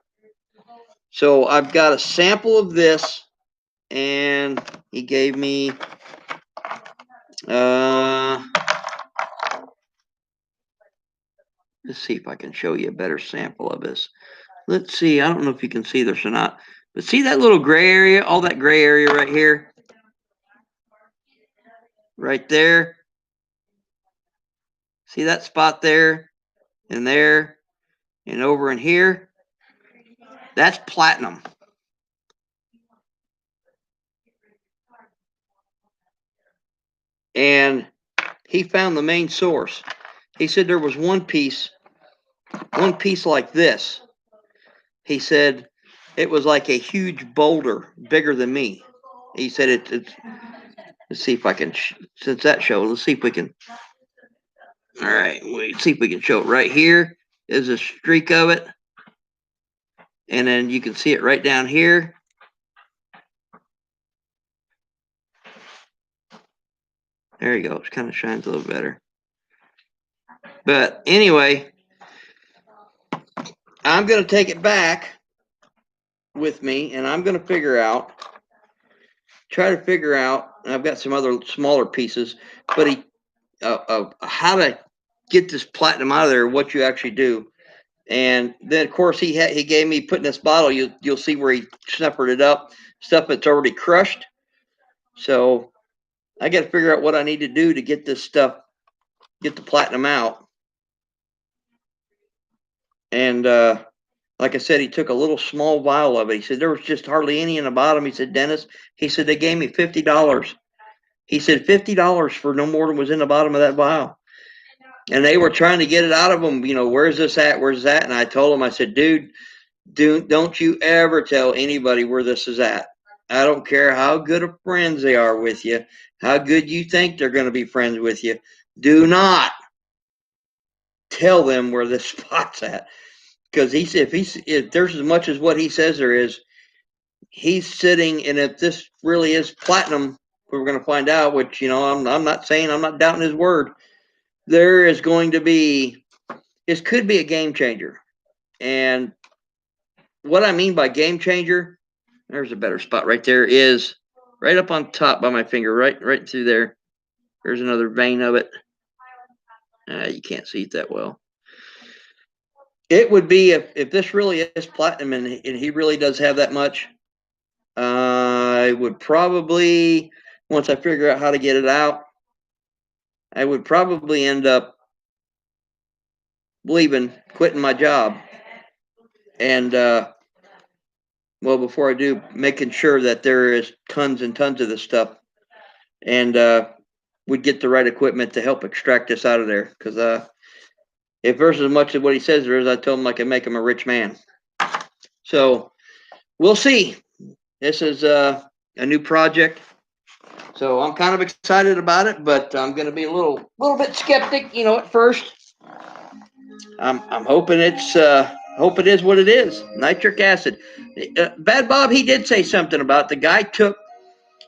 So I've got a sample of this, and he gave me let's see if I can show you a better sample of this. Let's see. I don't know if you can see this or not, but see that little gray area, all that gray area right here? right there. See that spot there and there and over in here? That's platinum. And he found the main source. He said there was one piece like this. He said it was like a huge boulder, bigger than me. He said it's. Let's see if I can. Since that show, let's see if we can. All right, wait. See if we can show it right here. Is a streak of it, and then you can see it right down here. There you go. It kind of shines a little better. But anyway, I'm going to take it back with me, and I'm going to try to figure out, and I've got some other smaller pieces, but how to get this platinum out of there, what you actually do. And then, of course, he gave me, put in this bottle, you'll see where he snuffered it up, stuff that's already crushed. So I got to figure out what I need to do to get this stuff, get the platinum out. And like I said, he took a little small vial of it. He said there was just hardly any in the bottom. He said, Dennis, he said they gave me $50. He said $50 for no more than was in the bottom of that vial. And they were trying to get it out of him. You know, where's this at? Where's that? And I told him, I said, dude, don't you ever tell anybody where this is at. I don't care how good of friends they are with you, how good you think they're going to be friends with you. Do not tell them where this spot's at. Because he said if there's as much as what he says there is, he's sitting, and if this really is platinum, we're going to find out, which, you know, I'm not saying, I'm not doubting his word. There is going to be, this could be a game changer. And what I mean by game changer, there's a better spot right there, is right up on top by my finger, right through there. There's another vein of it. You can't see it that well. It would be if this really is platinum and he really does have that much, I would probably, once I figure out how to get it out, I would probably end up quitting my job. And, well, before I do, making sure that there is tons and tons of this stuff. And we'd get the right equipment to help extract this out of there. Because if there's as much as what he says there is, I told him I can make him a rich man. So we'll see. This is a new project. So I'm kind of excited about it, but I'm going to be a little bit skeptic, you know, at first. I'm hoping hope it is what it is. Nitric acid. Bad Bob, he did say something about the guy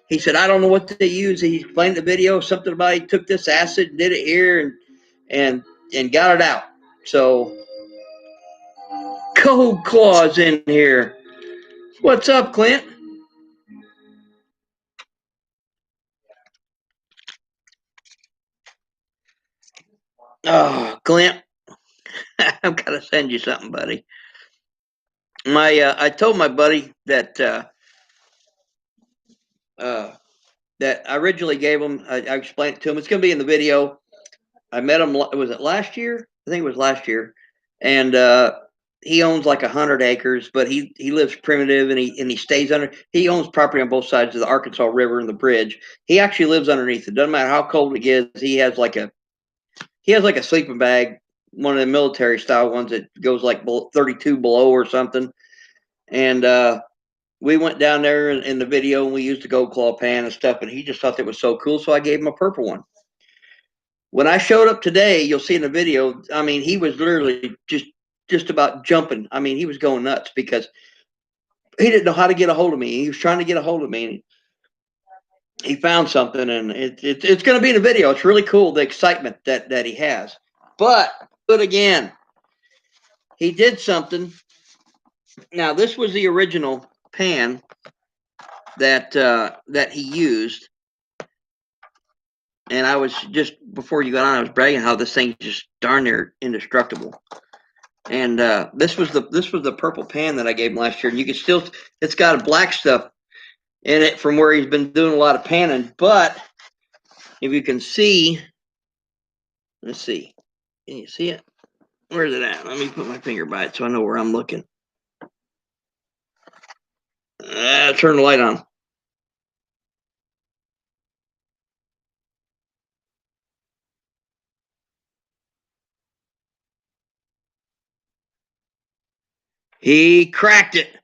he said, I don't know what they use. He explained the video, something about he took this acid, did it here, and got it out. So, Code Claw's in here. What's up, Clint? Oh, Clint, I've got to send you something, buddy. I told my buddy that that I originally gave him. I explained it to him. It's going to be in the video. I met him. Was it last year? I think it was last year. And he owns like 100 acres, but he lives primitive, and he stays under. He owns property on both sides of the Arkansas River and the bridge. He actually lives underneath it. Doesn't matter how cold it gets. He has like a sleeping bag, one of the military style ones that goes like 32 below or something. And we went down there in the video, and we used the Gold Claw pan and stuff, and he just thought that was so cool, so I gave him a purple one. When I showed up today, you'll see in the video, I mean, he was literally just about jumping. I mean, he was going nuts because he didn't know how to get a hold of me. He was trying to get a hold of me, and he found something, and it's going to be in the video. It's really cool, the excitement that he has. But again, he did something. Now, this was the original pan that he used. And I was just, before you got on, I was bragging how this thing's just darn near indestructible. And this was the purple pan that I gave him last year. And you can still, it's got black stuff in it from where he's been doing a lot of panning. But if you can see, let's see. Can you see it? Where's it at? Let me put my finger by it so I know where I'm looking. Turn the light on. He cracked it.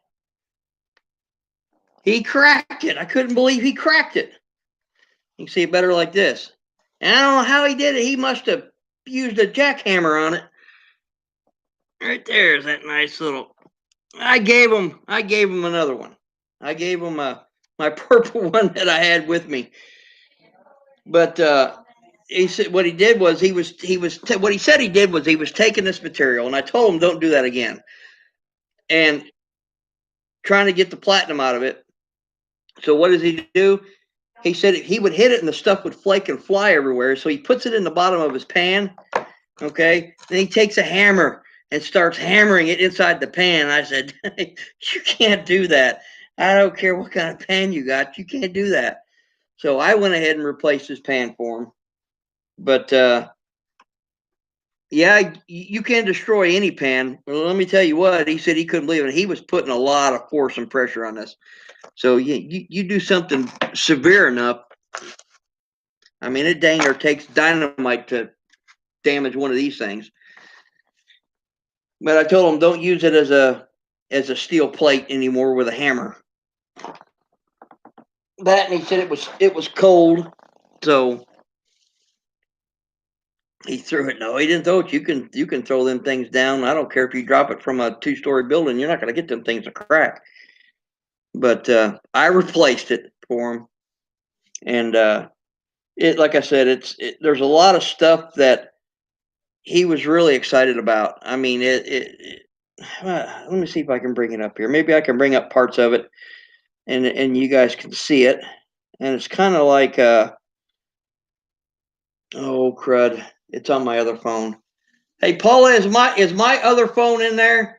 He cracked it. I couldn't believe he cracked it. You can see it better like this. And I don't know how he did it. He must have used a jackhammer on it. Right there is that nice little. I gave him another one. I gave him my purple one that I had with me. But he said what he did was what he said he did was he was taking this material, and I told him don't do that again, and trying to get the platinum out of it. So what does he do? He said he would hit it and the stuff would flake and fly everywhere. So he puts it in the bottom of his pan. Okay. Then he takes a hammer and starts hammering it inside the pan. I said, you can't do that. I don't care what kind of pan you got. You can't do that. So I went ahead and replaced his pan for him. But yeah, you can destroy any pan. Well, let me tell you what, he said he couldn't believe it. He was putting a lot of force and pressure on this. So you do something severe enough. I mean, it dang near takes dynamite to damage one of these things. But I told him don't use it as a steel plate anymore with a hammer. That, and he said it was cold, so he threw it. No, he didn't throw it. You can throw them things down. I don't care if you drop it from a 2-story building. You're not going to get them things to crack. But I replaced it for him, and it, like I said, there's a lot of stuff that he was really excited about. I mean, let me see if I can bring it up here. Maybe I can bring up parts of it, and you guys can see it. And it's kind of like, oh crud, it's on my other phone. Hey, Paula, is my other phone in there?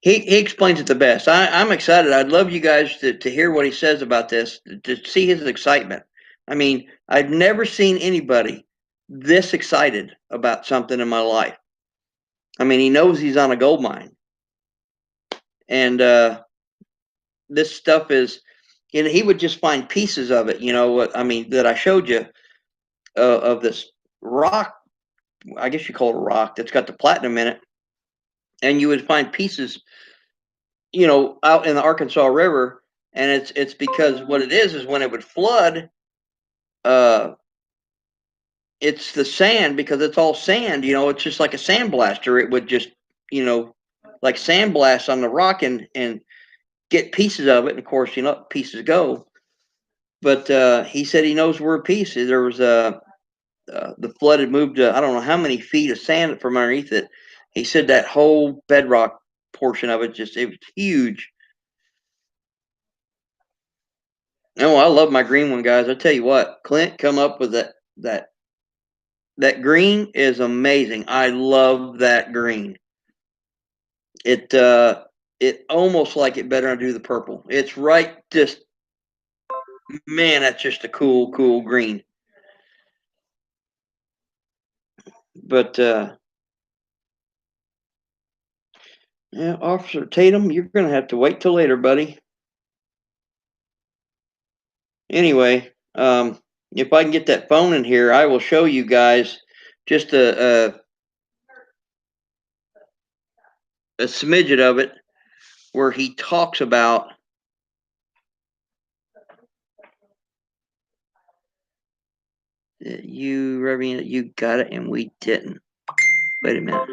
He explains it the best. I'm excited. I'd love you guys to hear what he says about this, to see his excitement. I mean, I've never seen anybody this excited about something in my life. I mean, he knows he's on a gold mine. And this stuff is, he would just find pieces of it, that I showed you of this rock. I guess you call it a rock that's got the platinum in it. And you would find pieces out in the Arkansas River, and it's because what it is when it would flood, it's the sand, because it's all sand. It's just like a sandblaster. It would just, like sandblast on the rock and get pieces of it. And of course, pieces go. But he said he knows where a piece is. There was the flood had moved I don't know how many feet of sand from underneath it. He said that whole bedrock portion of it was huge. No, I love my green one, guys. I tell you what, Clint come up with that green is amazing. I love that green. It almost like it better do the purple. It's right, just man, that's just a cool green. But yeah, Officer Tatum, you're gonna have to wait till later, buddy. Anyway, if I can get that phone in here, I will show you guys just a smidget of it where he talks about you, Reverend, you got it and we didn't. Wait a minute.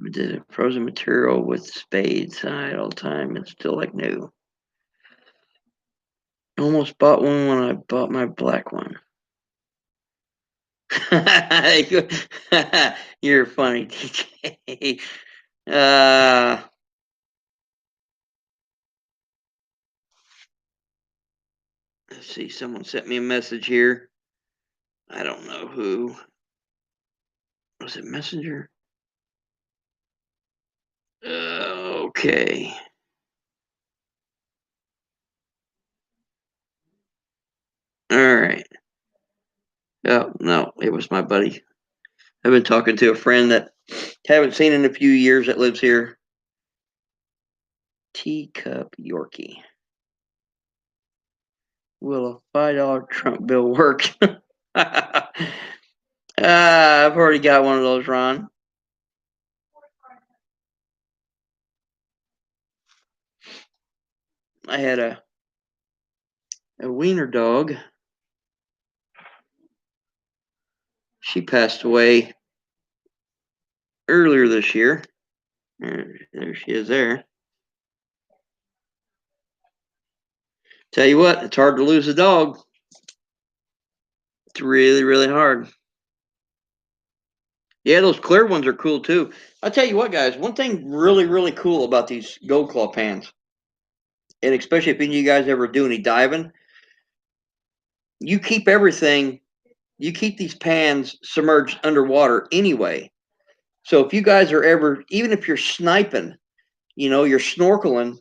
Did a frozen material with spade side all the time and still like new. Almost bought one when I bought my black one. You're funny, DJ. Let's see, someone sent me a message here. I don't know who. Was it Messenger? Okay. it was my buddy. I've been talking to a friend that haven't seen in a few years that lives here. Teacup Yorkie. Will a $5 Trump bill work? I've already got one of those, Ron. I had a wiener dog. She passed away earlier this year. There she is there. Tell you what, it's hard to lose a dog. It's really, really hard. Yeah, those clear ones are cool too. I'll tell you what, guys, one thing really, really cool about these Gold Claw pans, and especially if any of you guys ever do any diving, you keep these pans submerged underwater anyway. So if you guys are ever, even if you're sniping, you're snorkeling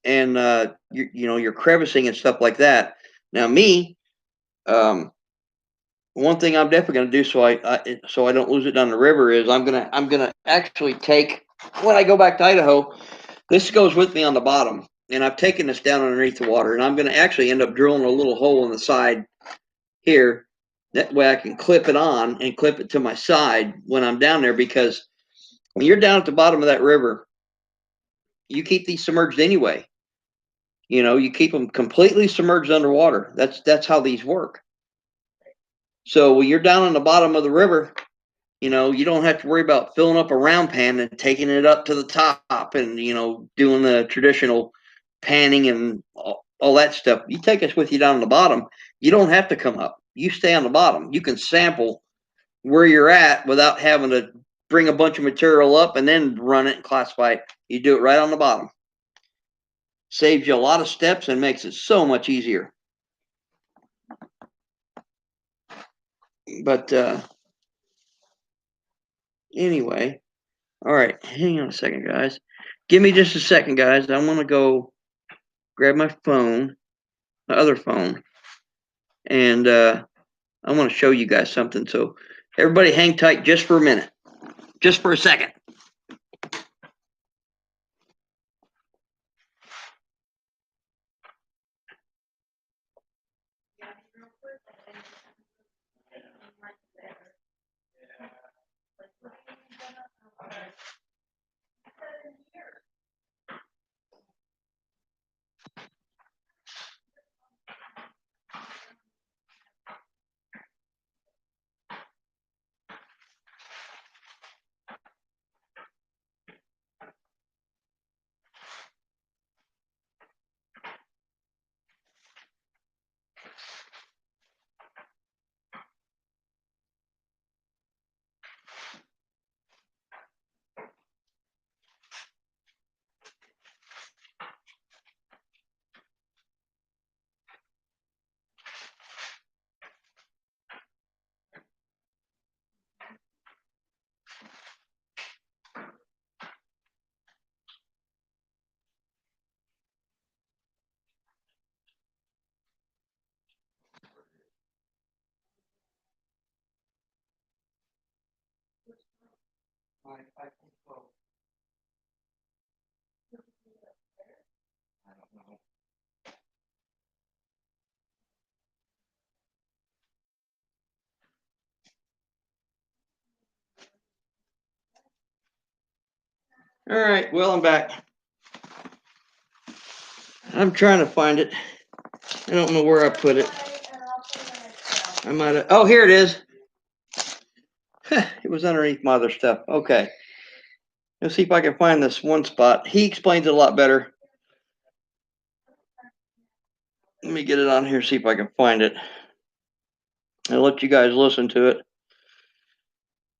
and you're crevicing and stuff like that. Now me, one thing I'm definitely going to do so I don't lose it down the river is I'm gonna actually take, when I go back to Idaho, this goes with me on the bottom, and I've taken this down underneath the water, and I'm going to actually end up drilling a little hole in the side here. That way I can clip it on and clip it to my side when I'm down there, because when you're down at the bottom of that river, you keep these submerged anyway. You keep them completely submerged underwater. That's how these work. So when you're down on the bottom of the river, you don't have to worry about filling up a round pan and taking it up to the top and, doing the traditional panning and all that stuff. You take us with you down on the bottom, you don't have to come up. You stay on the bottom. You can sample where you're at without having to bring a bunch of material up and then run it and classify it. You do it right on the bottom. Saves you a lot of steps and makes it so much easier. But anyway, all right, hang on a second, guys. Give me just a second, guys. I want to go grab my phone, my other phone, and I want to show you guys something. So everybody hang tight just for a minute, just for a second. All right, well, I'm back. I'm trying to find it. I don't know where I put it. I might have. Oh, here it is. It was underneath my other stuff. Okay. Let's see if I can find this one spot. He explains it a lot better. Let me get it on here, see if I can find it. I'll let you guys listen to it.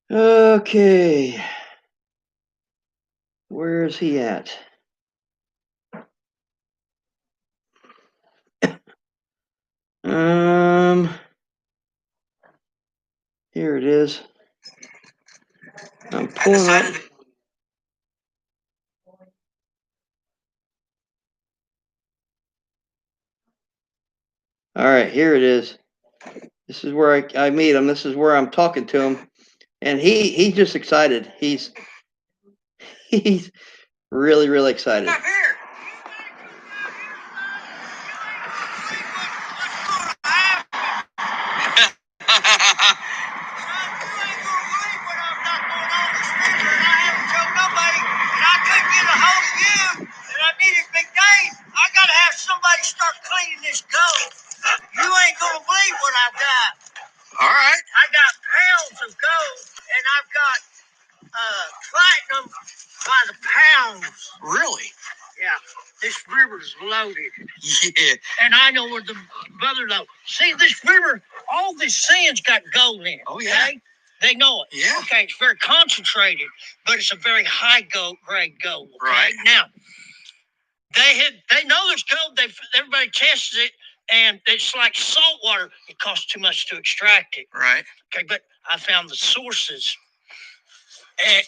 Okay. Where is he at? Here it is. I'm pulling up. All right, here it is. This is where I meet him. This is where I'm talking to him, and he's just excited. He's really excited. Up here. Somebody start cleaning this gold. You ain't gonna believe what I got. All right. I got pounds of gold, and I've got platinum by the pounds. Really? Yeah. This river's loaded. Yeah. And I know where the brother low. See, this river, all this sand's got gold in it. Oh, yeah. Okay? They know it. Yeah. Okay, it's very concentrated, but it's a very high grade gold. Okay? Right. Now, they know there's gold. Everybody tests it, and it's like salt water. It costs too much to extract it. Right. Okay, but I found the sources.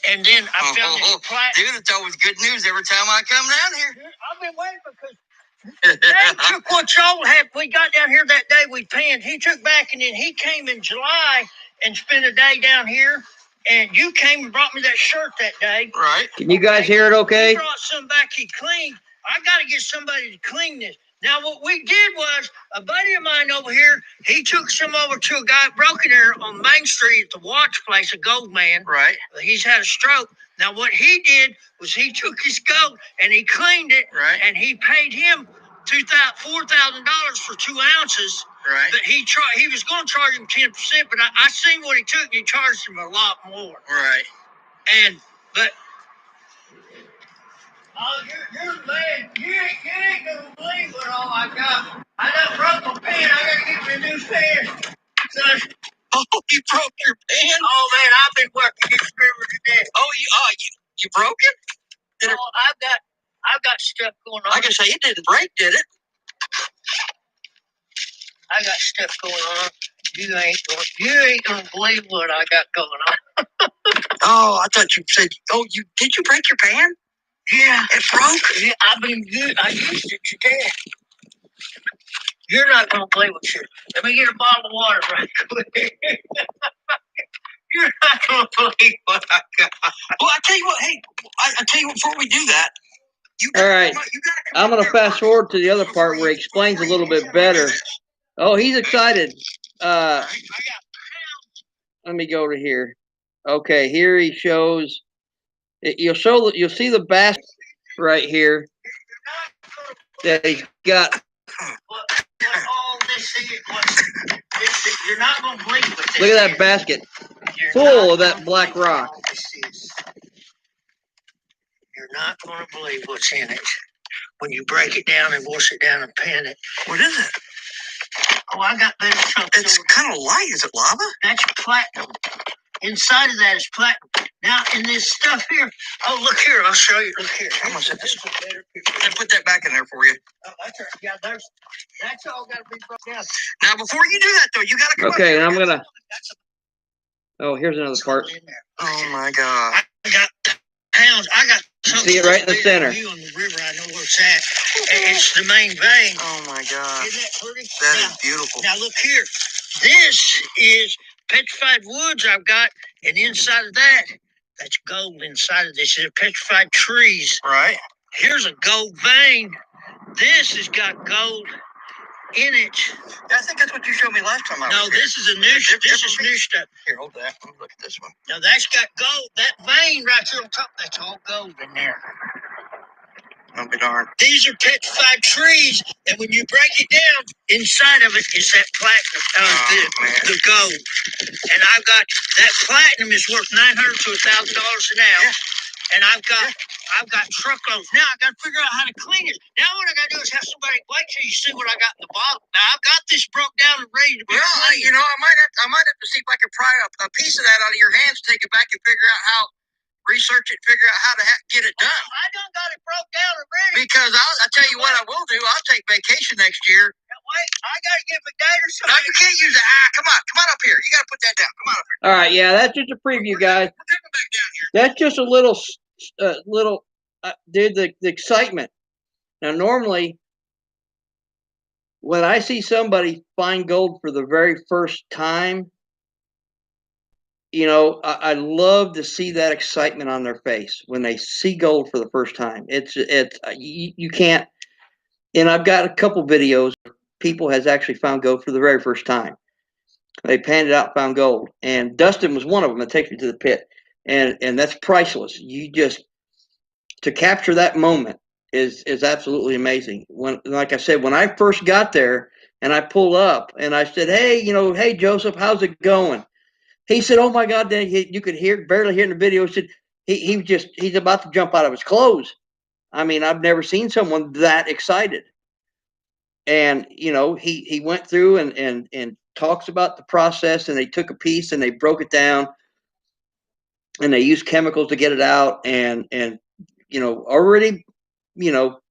And then I found it. Dude, it's always good news every time I come down here. I've been waiting because they took what y'all had. We got down here that day we panned. He took back, and then he came in July and spent a day down here. And you came and brought me that shirt that day. Right. Can you guys hear it okay? He brought some back he cleaned. I got to get somebody to clean this. Now, what we did was, a buddy of mine over here, he took some over to a guy broken there on Main Street at the watch place, a gold man. Right. He's had a stroke. Now, what he did was he took his gold and he cleaned it. Right. And he paid him $4,000 for 2 ounces. Right. But he was going to charge him 10%, but I seen what he took and he charged him a lot more. Right. But oh, you're the man. You ain't gonna believe what all I got. I done broke my pen. I gotta get me a new pen. Son. Oh, you broke your pen? Oh man, I've been working this river today. Oh, you broke it? I've got stuff going on. I can say it didn't break, did it? I got stuff going on. You ain't gonna believe what I got going on. Oh, I thought you said. Oh, did you break your pan? Yeah, it broke. Yeah, I used it today. You're not gonna play with you. Let me get a bottle of water right quick. You're not gonna believe what I got. Well, I tell you what. Hey, I tell you what. Before we do that, all right, I'm gonna fast forward to the other part where he explains a little bit better. Oh, he's excited. Let me go to here. Okay, here he shows. You'll see the basket right here that he's got. All this is, you're not going to believe what this Look at that basket full of that black rock. You're not going to believe what's in it when you break it down and wash it down and pan it. What is it? Oh, I got better stuff. It's kind of light. Is it lava? That's platinum. Inside of that is platinum. Now, in this stuff here, oh, look here. I'll show you. Look here. I'm going to set this. And put that back in there for you. Oh, that's right. Yeah, that's all got to be broke down. Now, before you do that, though, you got to come okay, and I'm going to. Oh, here's another part. Oh, my God. I got pounds. I got something. See it right in the center. On the river, I know where it's at. It's the main vein. Oh, my God. Isn't that pretty? That is beautiful. Now, look here. This is petrified woods I've got, and inside of that's gold inside of this. It's petrified trees. Right. Here's a gold vein. This has got gold in it. Yeah, I think that's what you showed me last time. No, this is new stuff. Here, hold that. Let me look at this one. Now that's got gold. That vein right there on top, that's all gold in there. I'll be darned. These are petrified trees, and when you break it down, inside of it is that platinum, the gold. And I've got that platinum is worth $900 to $1,000 an ounce. Yeah. And I've got truckloads. Now I got to figure out how to clean it. Now what I got to do is have somebody wait till you see what I got in the bottle. Now I've got this broke down and ready to be cleaned. You know, I might have to see if I can pry a piece of that out of your hands, take it back, and figure out how. Research it, figure out how to get it done. I done got it broke down already. Because I'll tell you what I will do. I'll take vacation next year. Now, wait, I got to get McDade or something. No, you can't use it. Come on up here. You got to put that down. Come on up here. All right, yeah, that's just a preview, guys. We're coming back down here. That's just a little, dude, the excitement. Now, normally, when I see somebody find gold for the very first time, I love to see that excitement on their face when they see gold for the first time. You can't. And I've got a couple videos where people has actually found gold for the very first time. They panned it out, found gold, and Dustin was one of them that takes me to the pit, and that's priceless. You just to capture that moment is absolutely amazing. When, like I said, when I first got there and I pulled up and I said, "Hey, hey Joseph, how's it going?" He said, "Oh my God, you could barely hear in the video." He said he's about to jump out of his clothes. I mean, I've never seen someone that excited. And he went through and talks about the process, and they took a piece and they broke it down, and they used chemicals to get it out, and already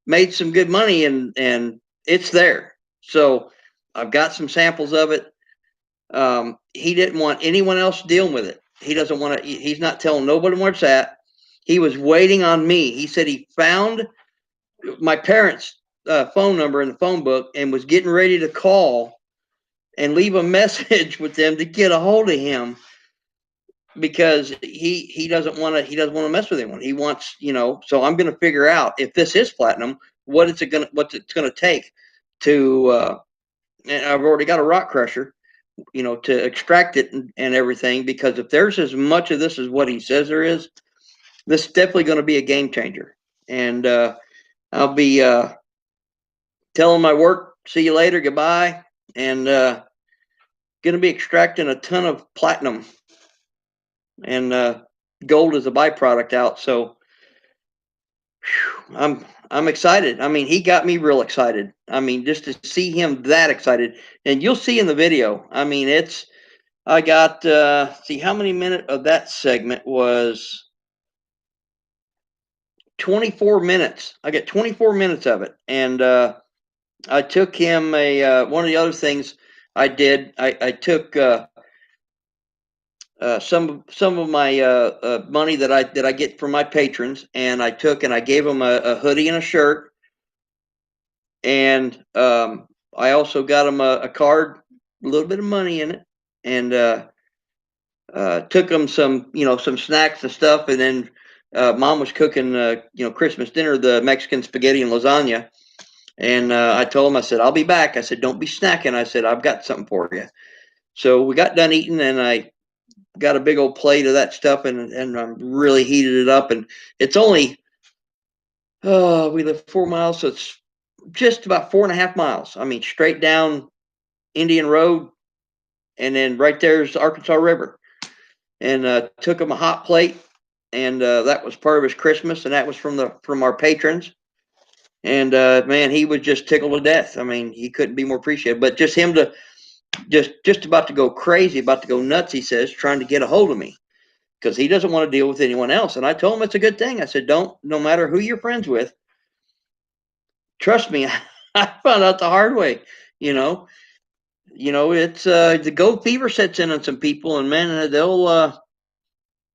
made some good money, and it's there. So I've got some samples of it. He didn't want anyone else dealing with it. He doesn't want to. He's not telling nobody where it's at. He was waiting on me. He said he found my parents' phone number in the phone book and was getting ready to call and leave a message with them to get a hold of him, because he doesn't want to mess with anyone. He wants, so I'm going to figure out if this is platinum, what's it's going to take to and I've already got a rock crusher, to extract it and everything, because if there's as much of this as what he says there is, this is definitely going to be a game changer. And I'll be telling my work, see you later, goodbye, and going to be extracting a ton of platinum and gold is a byproduct out. So I'm excited. I mean, he got me real excited. I mean, just to see him that excited, and you'll see in the video. I mean, I got see how many minutes of that segment was 24 minutes. I got 24 minutes of it, and I took him one of the other things I did. I took some of my money that I get from my patrons, and I gave them a hoodie and a shirt, and I also got them a card, a little bit of money in it, and took them some snacks and stuff, and then Mom was cooking Christmas dinner, the Mexican spaghetti and lasagna, and I told him, I said, I'll be back. I said, don't be snacking. I said, I've got something for you. So we got done eating, and I got a big old plate of that stuff, and I'm really heated it up, and it's only we live 4 miles, so it's just about 4.5 miles. I mean, straight down Indian Road, and then right there's the Arkansas River. And took him a hot plate, and that was part of his Christmas, and that was from our patrons. And man, he was just tickled to death. I mean, he couldn't be more appreciative. But just him to just about to go crazy, about to go nuts, he says, trying to get a hold of me, because he doesn't want to deal with anyone else. And I told him it's a good thing. I said, no matter who you're friends with, trust me, I found out the hard way. It's the gold fever sets in on some people, and man,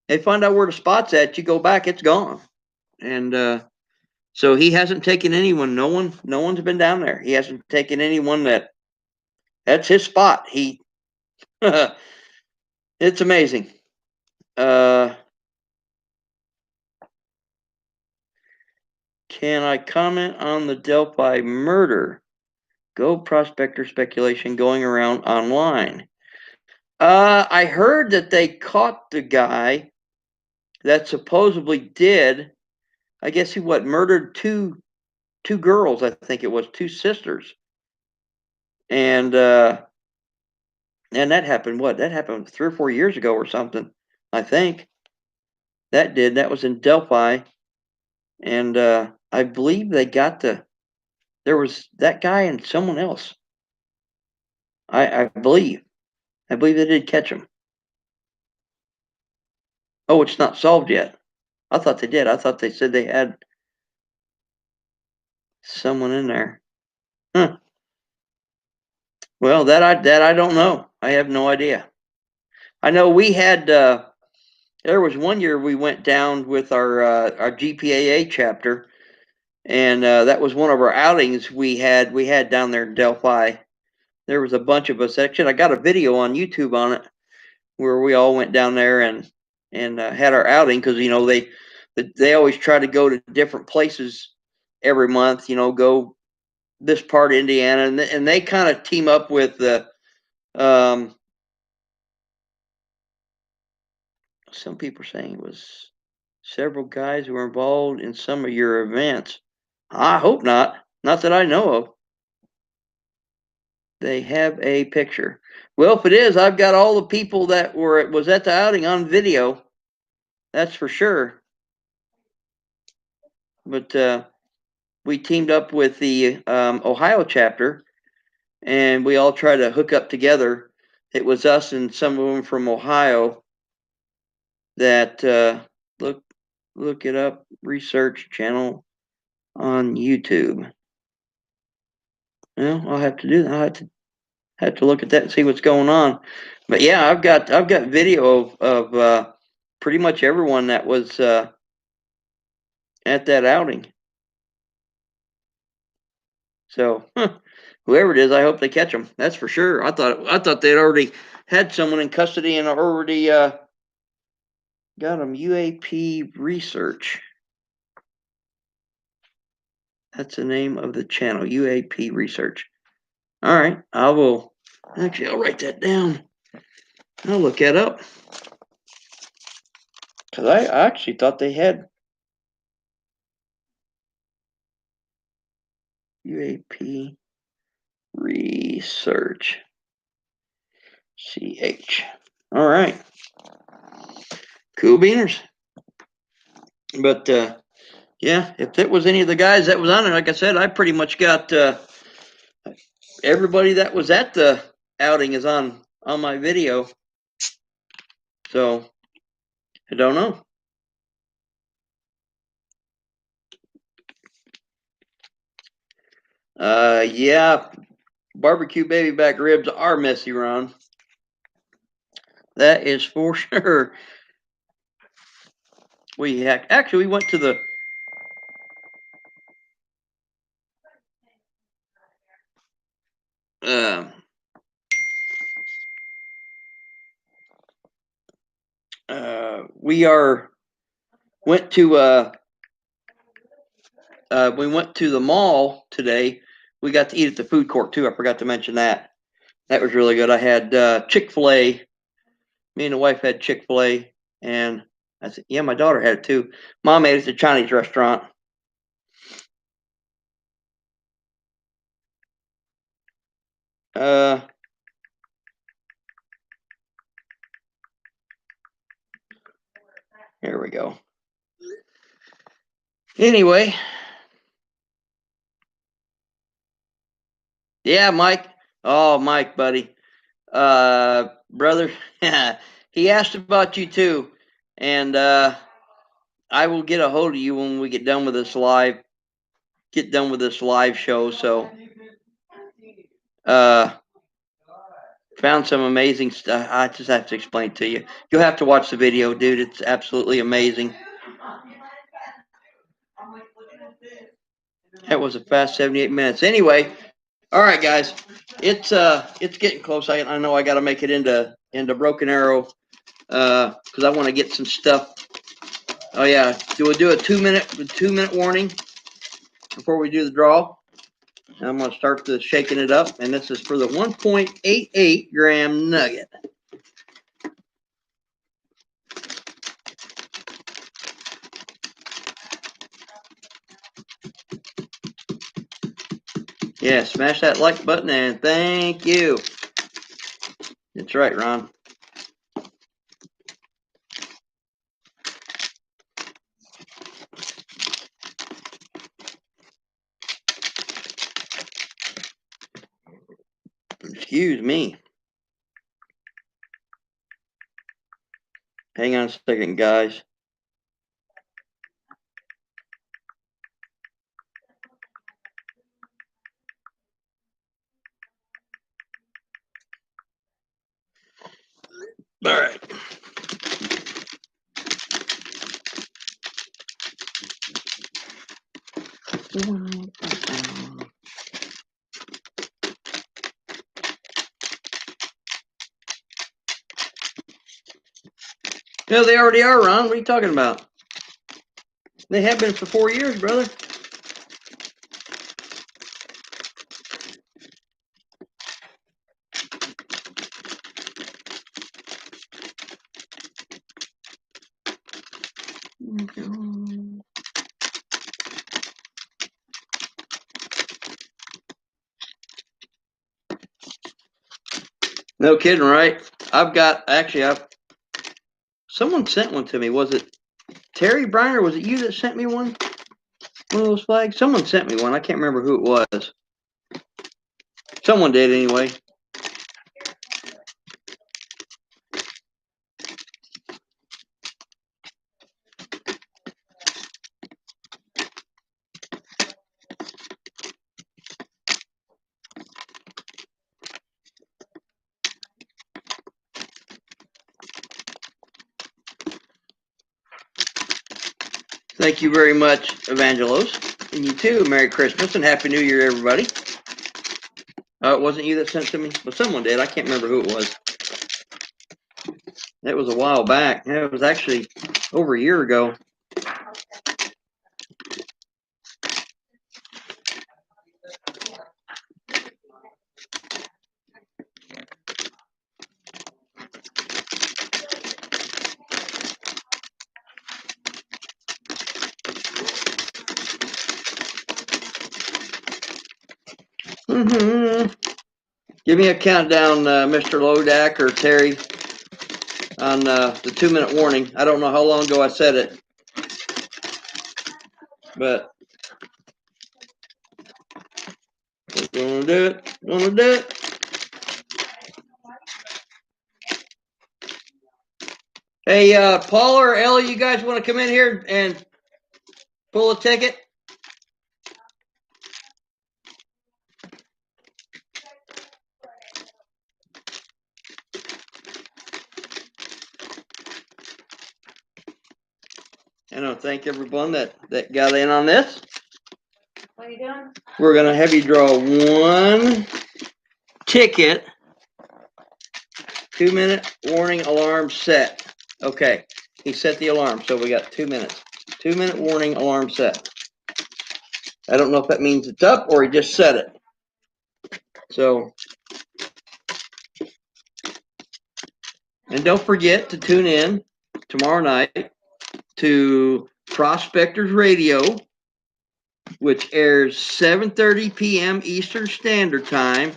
they find out where the spot's at. You go back, it's gone. And so he hasn't taken anyone. No one's been down there. He hasn't taken anyone that's his spot. It's amazing. Can I comment on the Delphi murder? Gold prospector speculation going around online. I heard that they caught the guy that supposedly did. I guess he murdered two girls. I think it was two sisters, and that happened. That happened 3 or 4 years ago or something. I think that was in Delphi, and I believe they got there was that guy and someone else. I believe they did catch him. Oh, it's not solved yet. I thought they did. I thought they said they had someone in there. Huh. Well, that I don't know. I have no idea. I know we had there was one year we went down with our GPAA chapter, And that was one of our outings we had down there in Delphi. There was a bunch of us. Actually, I got a video on YouTube on it where we all went down there and had our outing, because they always try to go to different places every month. Go this part of Indiana, and they kind of team up with the some people are saying it was several guys who were involved in some of your events. I hope not. Not that I know of. They have a picture. Well, if it is, I've got all the people that was at the outing on video. That's for sure. But we teamed up with the Ohio chapter, and we all tried to hook up together. It was us and some of them from Ohio that look it up, research channel on YouTube. Well, I'll have to do that. I'll have to look at that and see what's going on. But yeah, I've got video of pretty much everyone that was at that outing. So whoever it is, I hope they catch them. That's for sure. I thought they'd already had someone in custody and already got them. UAP Research. That's the name of the channel, UAP Research. All right, I'll write that down. I'll look that up. Because I actually thought they had UAP Research. CH. All right. Cool beaners. But yeah, if it was any of the guys that was on it, like I said, I pretty much got everybody that was at the outing is on my video. So I don't know. Yeah, barbecue baby back ribs are messy, Ron. That is for sure. We went to the we went to the mall today. We got to eat at the food court too. I forgot to mention that. That was really good. I had Chick-fil-A. Me and the wife had Chick-fil-A, and I said, yeah, my daughter had it too. Mom ate at the Chinese restaurant. Here we go. Anyway. Yeah, Mike. Oh, Mike, buddy. Brother, he asked about you too. And I will get a hold of you when we get done with this live show. So found some amazing stuff. I just have to explain to you. You'll have to watch the video, dude. It's absolutely amazing. That was a fast 78 minutes. Anyway, all right, guys. It's getting close. I know I got to make it into Broken Arrow because I want to get some stuff. Oh yeah, do we do a 2-minute warning before we do the draw? I'm going to start shaking it up, and this is for the 1.88 gram nugget. Yeah, smash that like button, and thank you. That's right, Ron. Excuse me. Hang on a second, guys. All right. No, they already are, Ron. What are you talking about? They have been for 4 years, brother. No kidding, right? Someone sent one to me. Was it Terry Briner? Was it you that sent me one? One of those flags? Someone sent me one. I can't remember who it was. Someone did anyway. Thank you very much, Evangelos. And you too. Merry Christmas and Happy New Year, everybody. It wasn't you that sent it to me? Well, someone did. I can't remember who it was. It was a while back. It was actually over a year ago. Give me a countdown, Mr. Lodak or Terry, on the 2-minute warning. I don't know how long ago I said it, but we're gonna do it. Gonna do it. Hey, Paul or Ellie, you guys want to come in here and pull a ticket? I want to thank everyone that got in on this. What are you doing? We're going to have you draw one ticket. 2-minute warning alarm set. Okay, he set the alarm, so we got 2 minutes. 2-minute warning alarm set. I don't know if that means it's up or he just set it. So, and don't forget to tune in tomorrow night to Prospectors Radio, which airs 7:30 p.m. Eastern Standard Time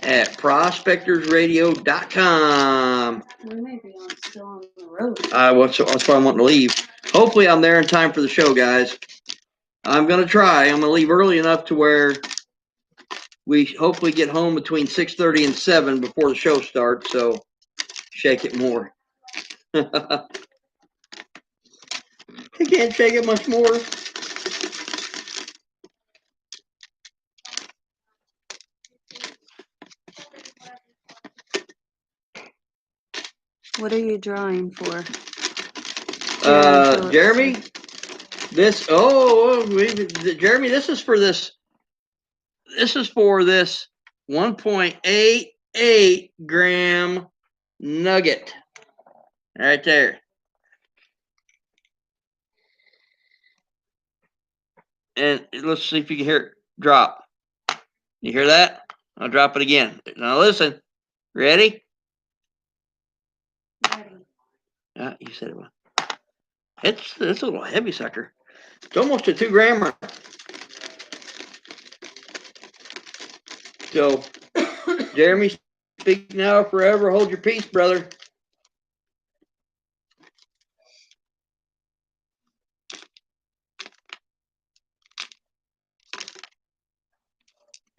at prospectorsradio.com. We may be still on the road. That's why I'm wanting to leave. Hopefully I'm there in time for the show, guys. I'm going to try. I'm going to leave early enough to where we hopefully get home between 6:30 and 7 before the show starts, so shake it more. I can't shake it much more. What are you drawing for? Jeremy, Jeremy, this is for this 1.88 gram nugget right there. And let's see if you can hear it drop. You hear that? I'll drop it again. Now listen. Ready? You said it was. It's a little heavy sucker. It's almost a 2-grammer. So, Jeremy, speak now or forever. Hold your peace, brother.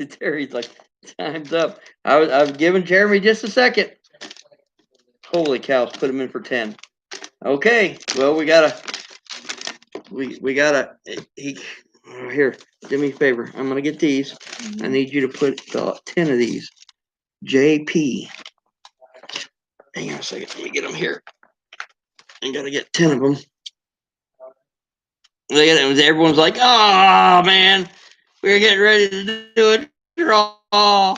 Terry's like, time's up. I've given Jeremy just a second. Holy cow, put him in for 10. Okay, well, we gotta, here, do me a favor. I'm gonna get these. I need you to put 10 of these. JP. Hang on a second, let me get them here. I gotta get 10 of them. Everyone's like, oh man, We're getting ready to do a draw. All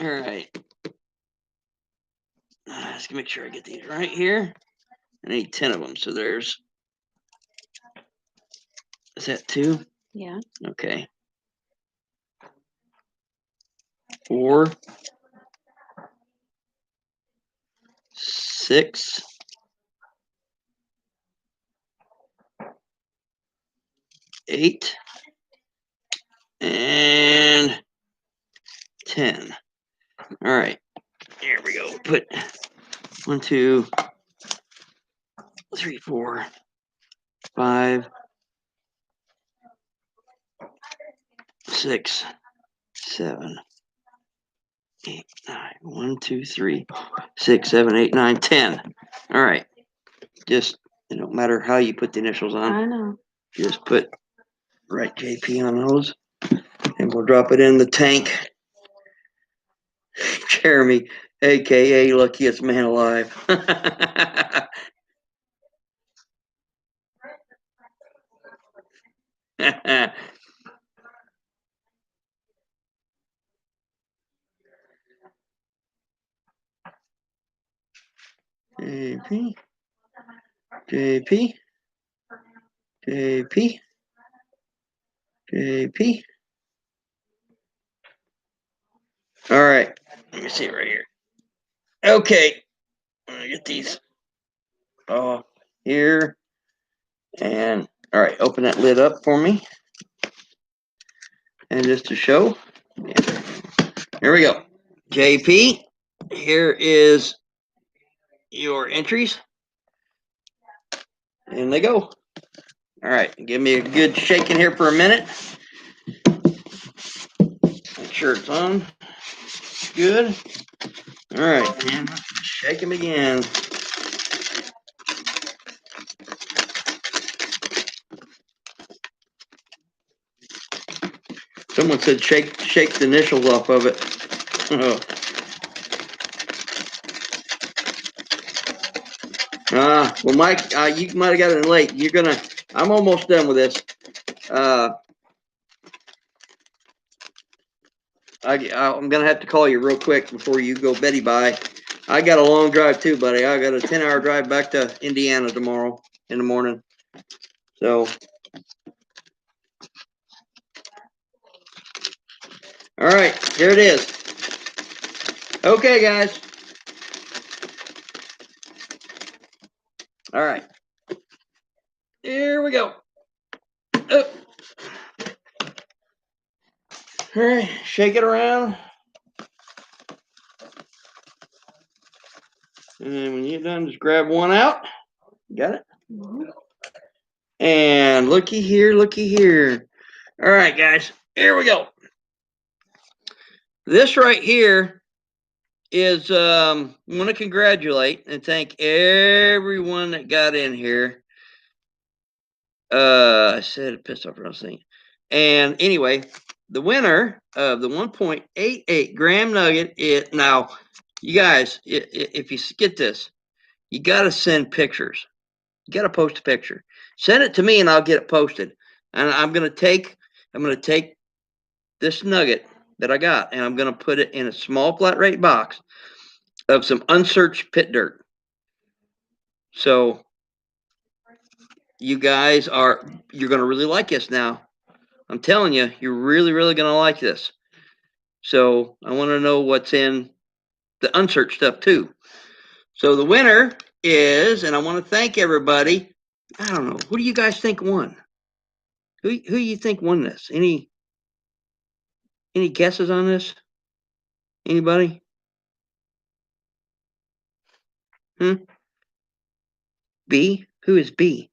right. Let's make sure I get these right here. I need 10 of them. So there's, is that 2? Yeah. Okay. 4, 6, 8, and 10. All right. Here we go. Put 1, 2, 3, 4, 5, 6, 7, 8, 9. 1, 2, 3, 6, 7, 8, 9, 10. All right. Just, it don't matter how you put the initials on. I know. Just put right JP on those, and we'll drop it in the tank. Jeremy, aka luckiest man alive. JP, JP, JP, JP. All right, let me see right here. Okay, I'm gonna get these here, and all right, open that lid up for me, and just to show, yeah. Here we go. JP, here is your entries, and they go. All right, give me a good shake in here for a minute. Make sure it's on. Good. All right, and shake them again. Someone said shake the initials off of it. Well, Mike, you might have got it late. I'm almost done with this. I'm gonna have to call you real quick before you go Betty bye. I got a long drive too, buddy. I got a 10-hour drive back to Indiana tomorrow in the morning. So, all right, here it is. Okay, guys. All right. Here we go. All right, shake it around. And when you're done, just grab one out. Got it? Mm-hmm. And looky here, looky here. All right, guys, here we go. This right here is, I want to congratulate and thank everyone that got in here. I said it pissed off what I was saying. And anyway, the winner of the 1.88 gram nugget now, you guys, if you get this, you got to send pictures. You got to post a picture. Send it to me and I'll get it posted. And I'm going to take this nugget that I got and I'm going to put it in a small flat rate box of some unsearched pit dirt. So you guys you're going to really like this now. I'm telling you, you're really, really going to like this. So I want to know what's in the unsearched stuff too. So the winner is, and I want to thank everybody. I don't know. Who do you guys think won? Who you think won this? Any guesses on this? Anybody? B? Who is B?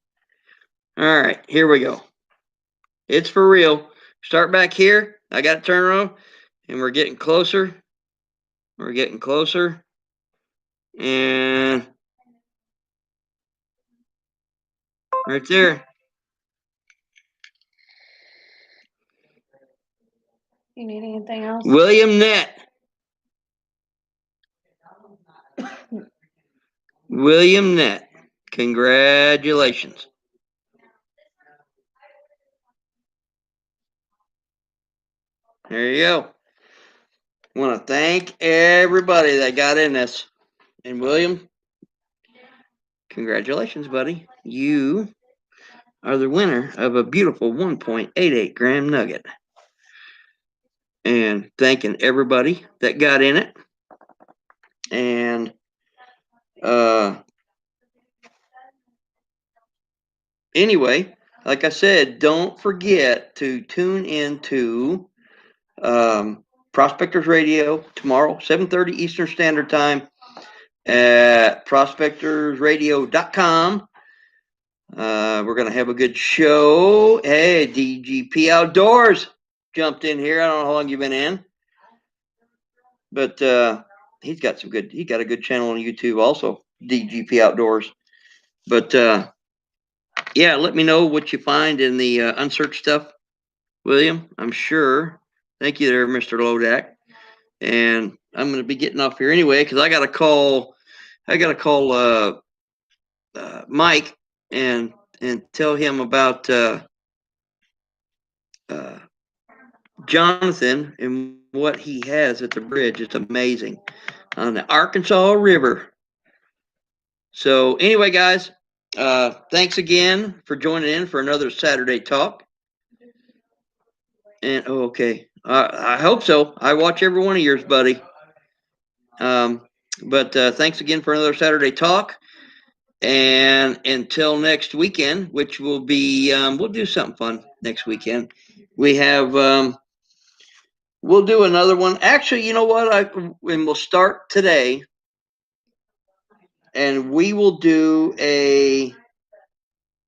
All right, here we go. It's for real. Start back here. I got it turned around, and we're getting closer. We're getting closer. And right there. You need anything else? William Nett. William Nett. Congratulations. There you go. I want to thank everybody that got in this. And William, congratulations, buddy. You are the winner of a beautiful 1.88 gram nugget. And thanking everybody that got in it. And anyway, like I said, don't forget to tune into Prospectors Radio tomorrow, 7:30 Eastern Standard Time at prospectorsradio.com. We're going to have a good show. Hey, DGP Outdoors jumped in here. I don't know how long you've been in, but he's got a good channel on YouTube also, DGP Outdoors. But yeah, let me know what you find in the unsearched stuff, William. I'm sure. Thank you there, Mr. Lodak. And I'm going to be getting off here anyway because I got to call Mike and tell him about Jonathan and what he has at the bridge. It's amazing on the Arkansas River. So anyway, guys, thanks again for joining in for another Saturday Talk. And okay, I hope so. I watch every one of yours, buddy. But thanks again for another Saturday Talk. And until next weekend, which will be, we'll do something fun next weekend. We have, we'll do another one. Actually, you know what? And we'll start today. And we will do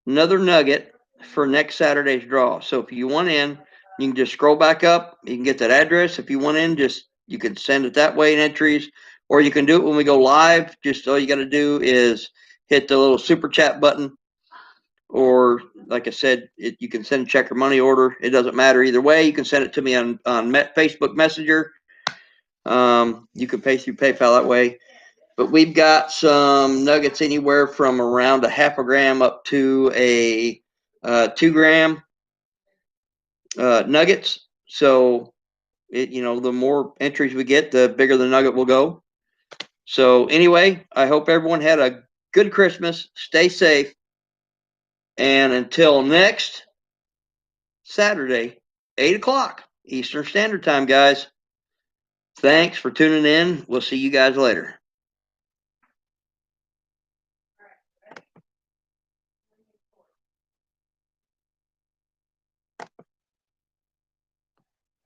another nugget for next Saturday's draw. So if you want in, you can just scroll back up. You can get that address. If you want in, you can send it that way in entries, or you can do it when we go live. Just all you got to do is hit the little super chat button, or like I said, you can send a check or money order. It doesn't matter either way. You can send it to me on Facebook Messenger. You can pay through PayPal that way. But we've got some nuggets anywhere from around 0.5 gram up to a 2 gram nuggets. So, the more entries we get, the bigger the nugget will go. So anyway, I hope everyone had a good Christmas. Stay safe. And until next Saturday, 8 o'clock Eastern Standard Time, guys. Thanks for tuning in. We'll see you guys later.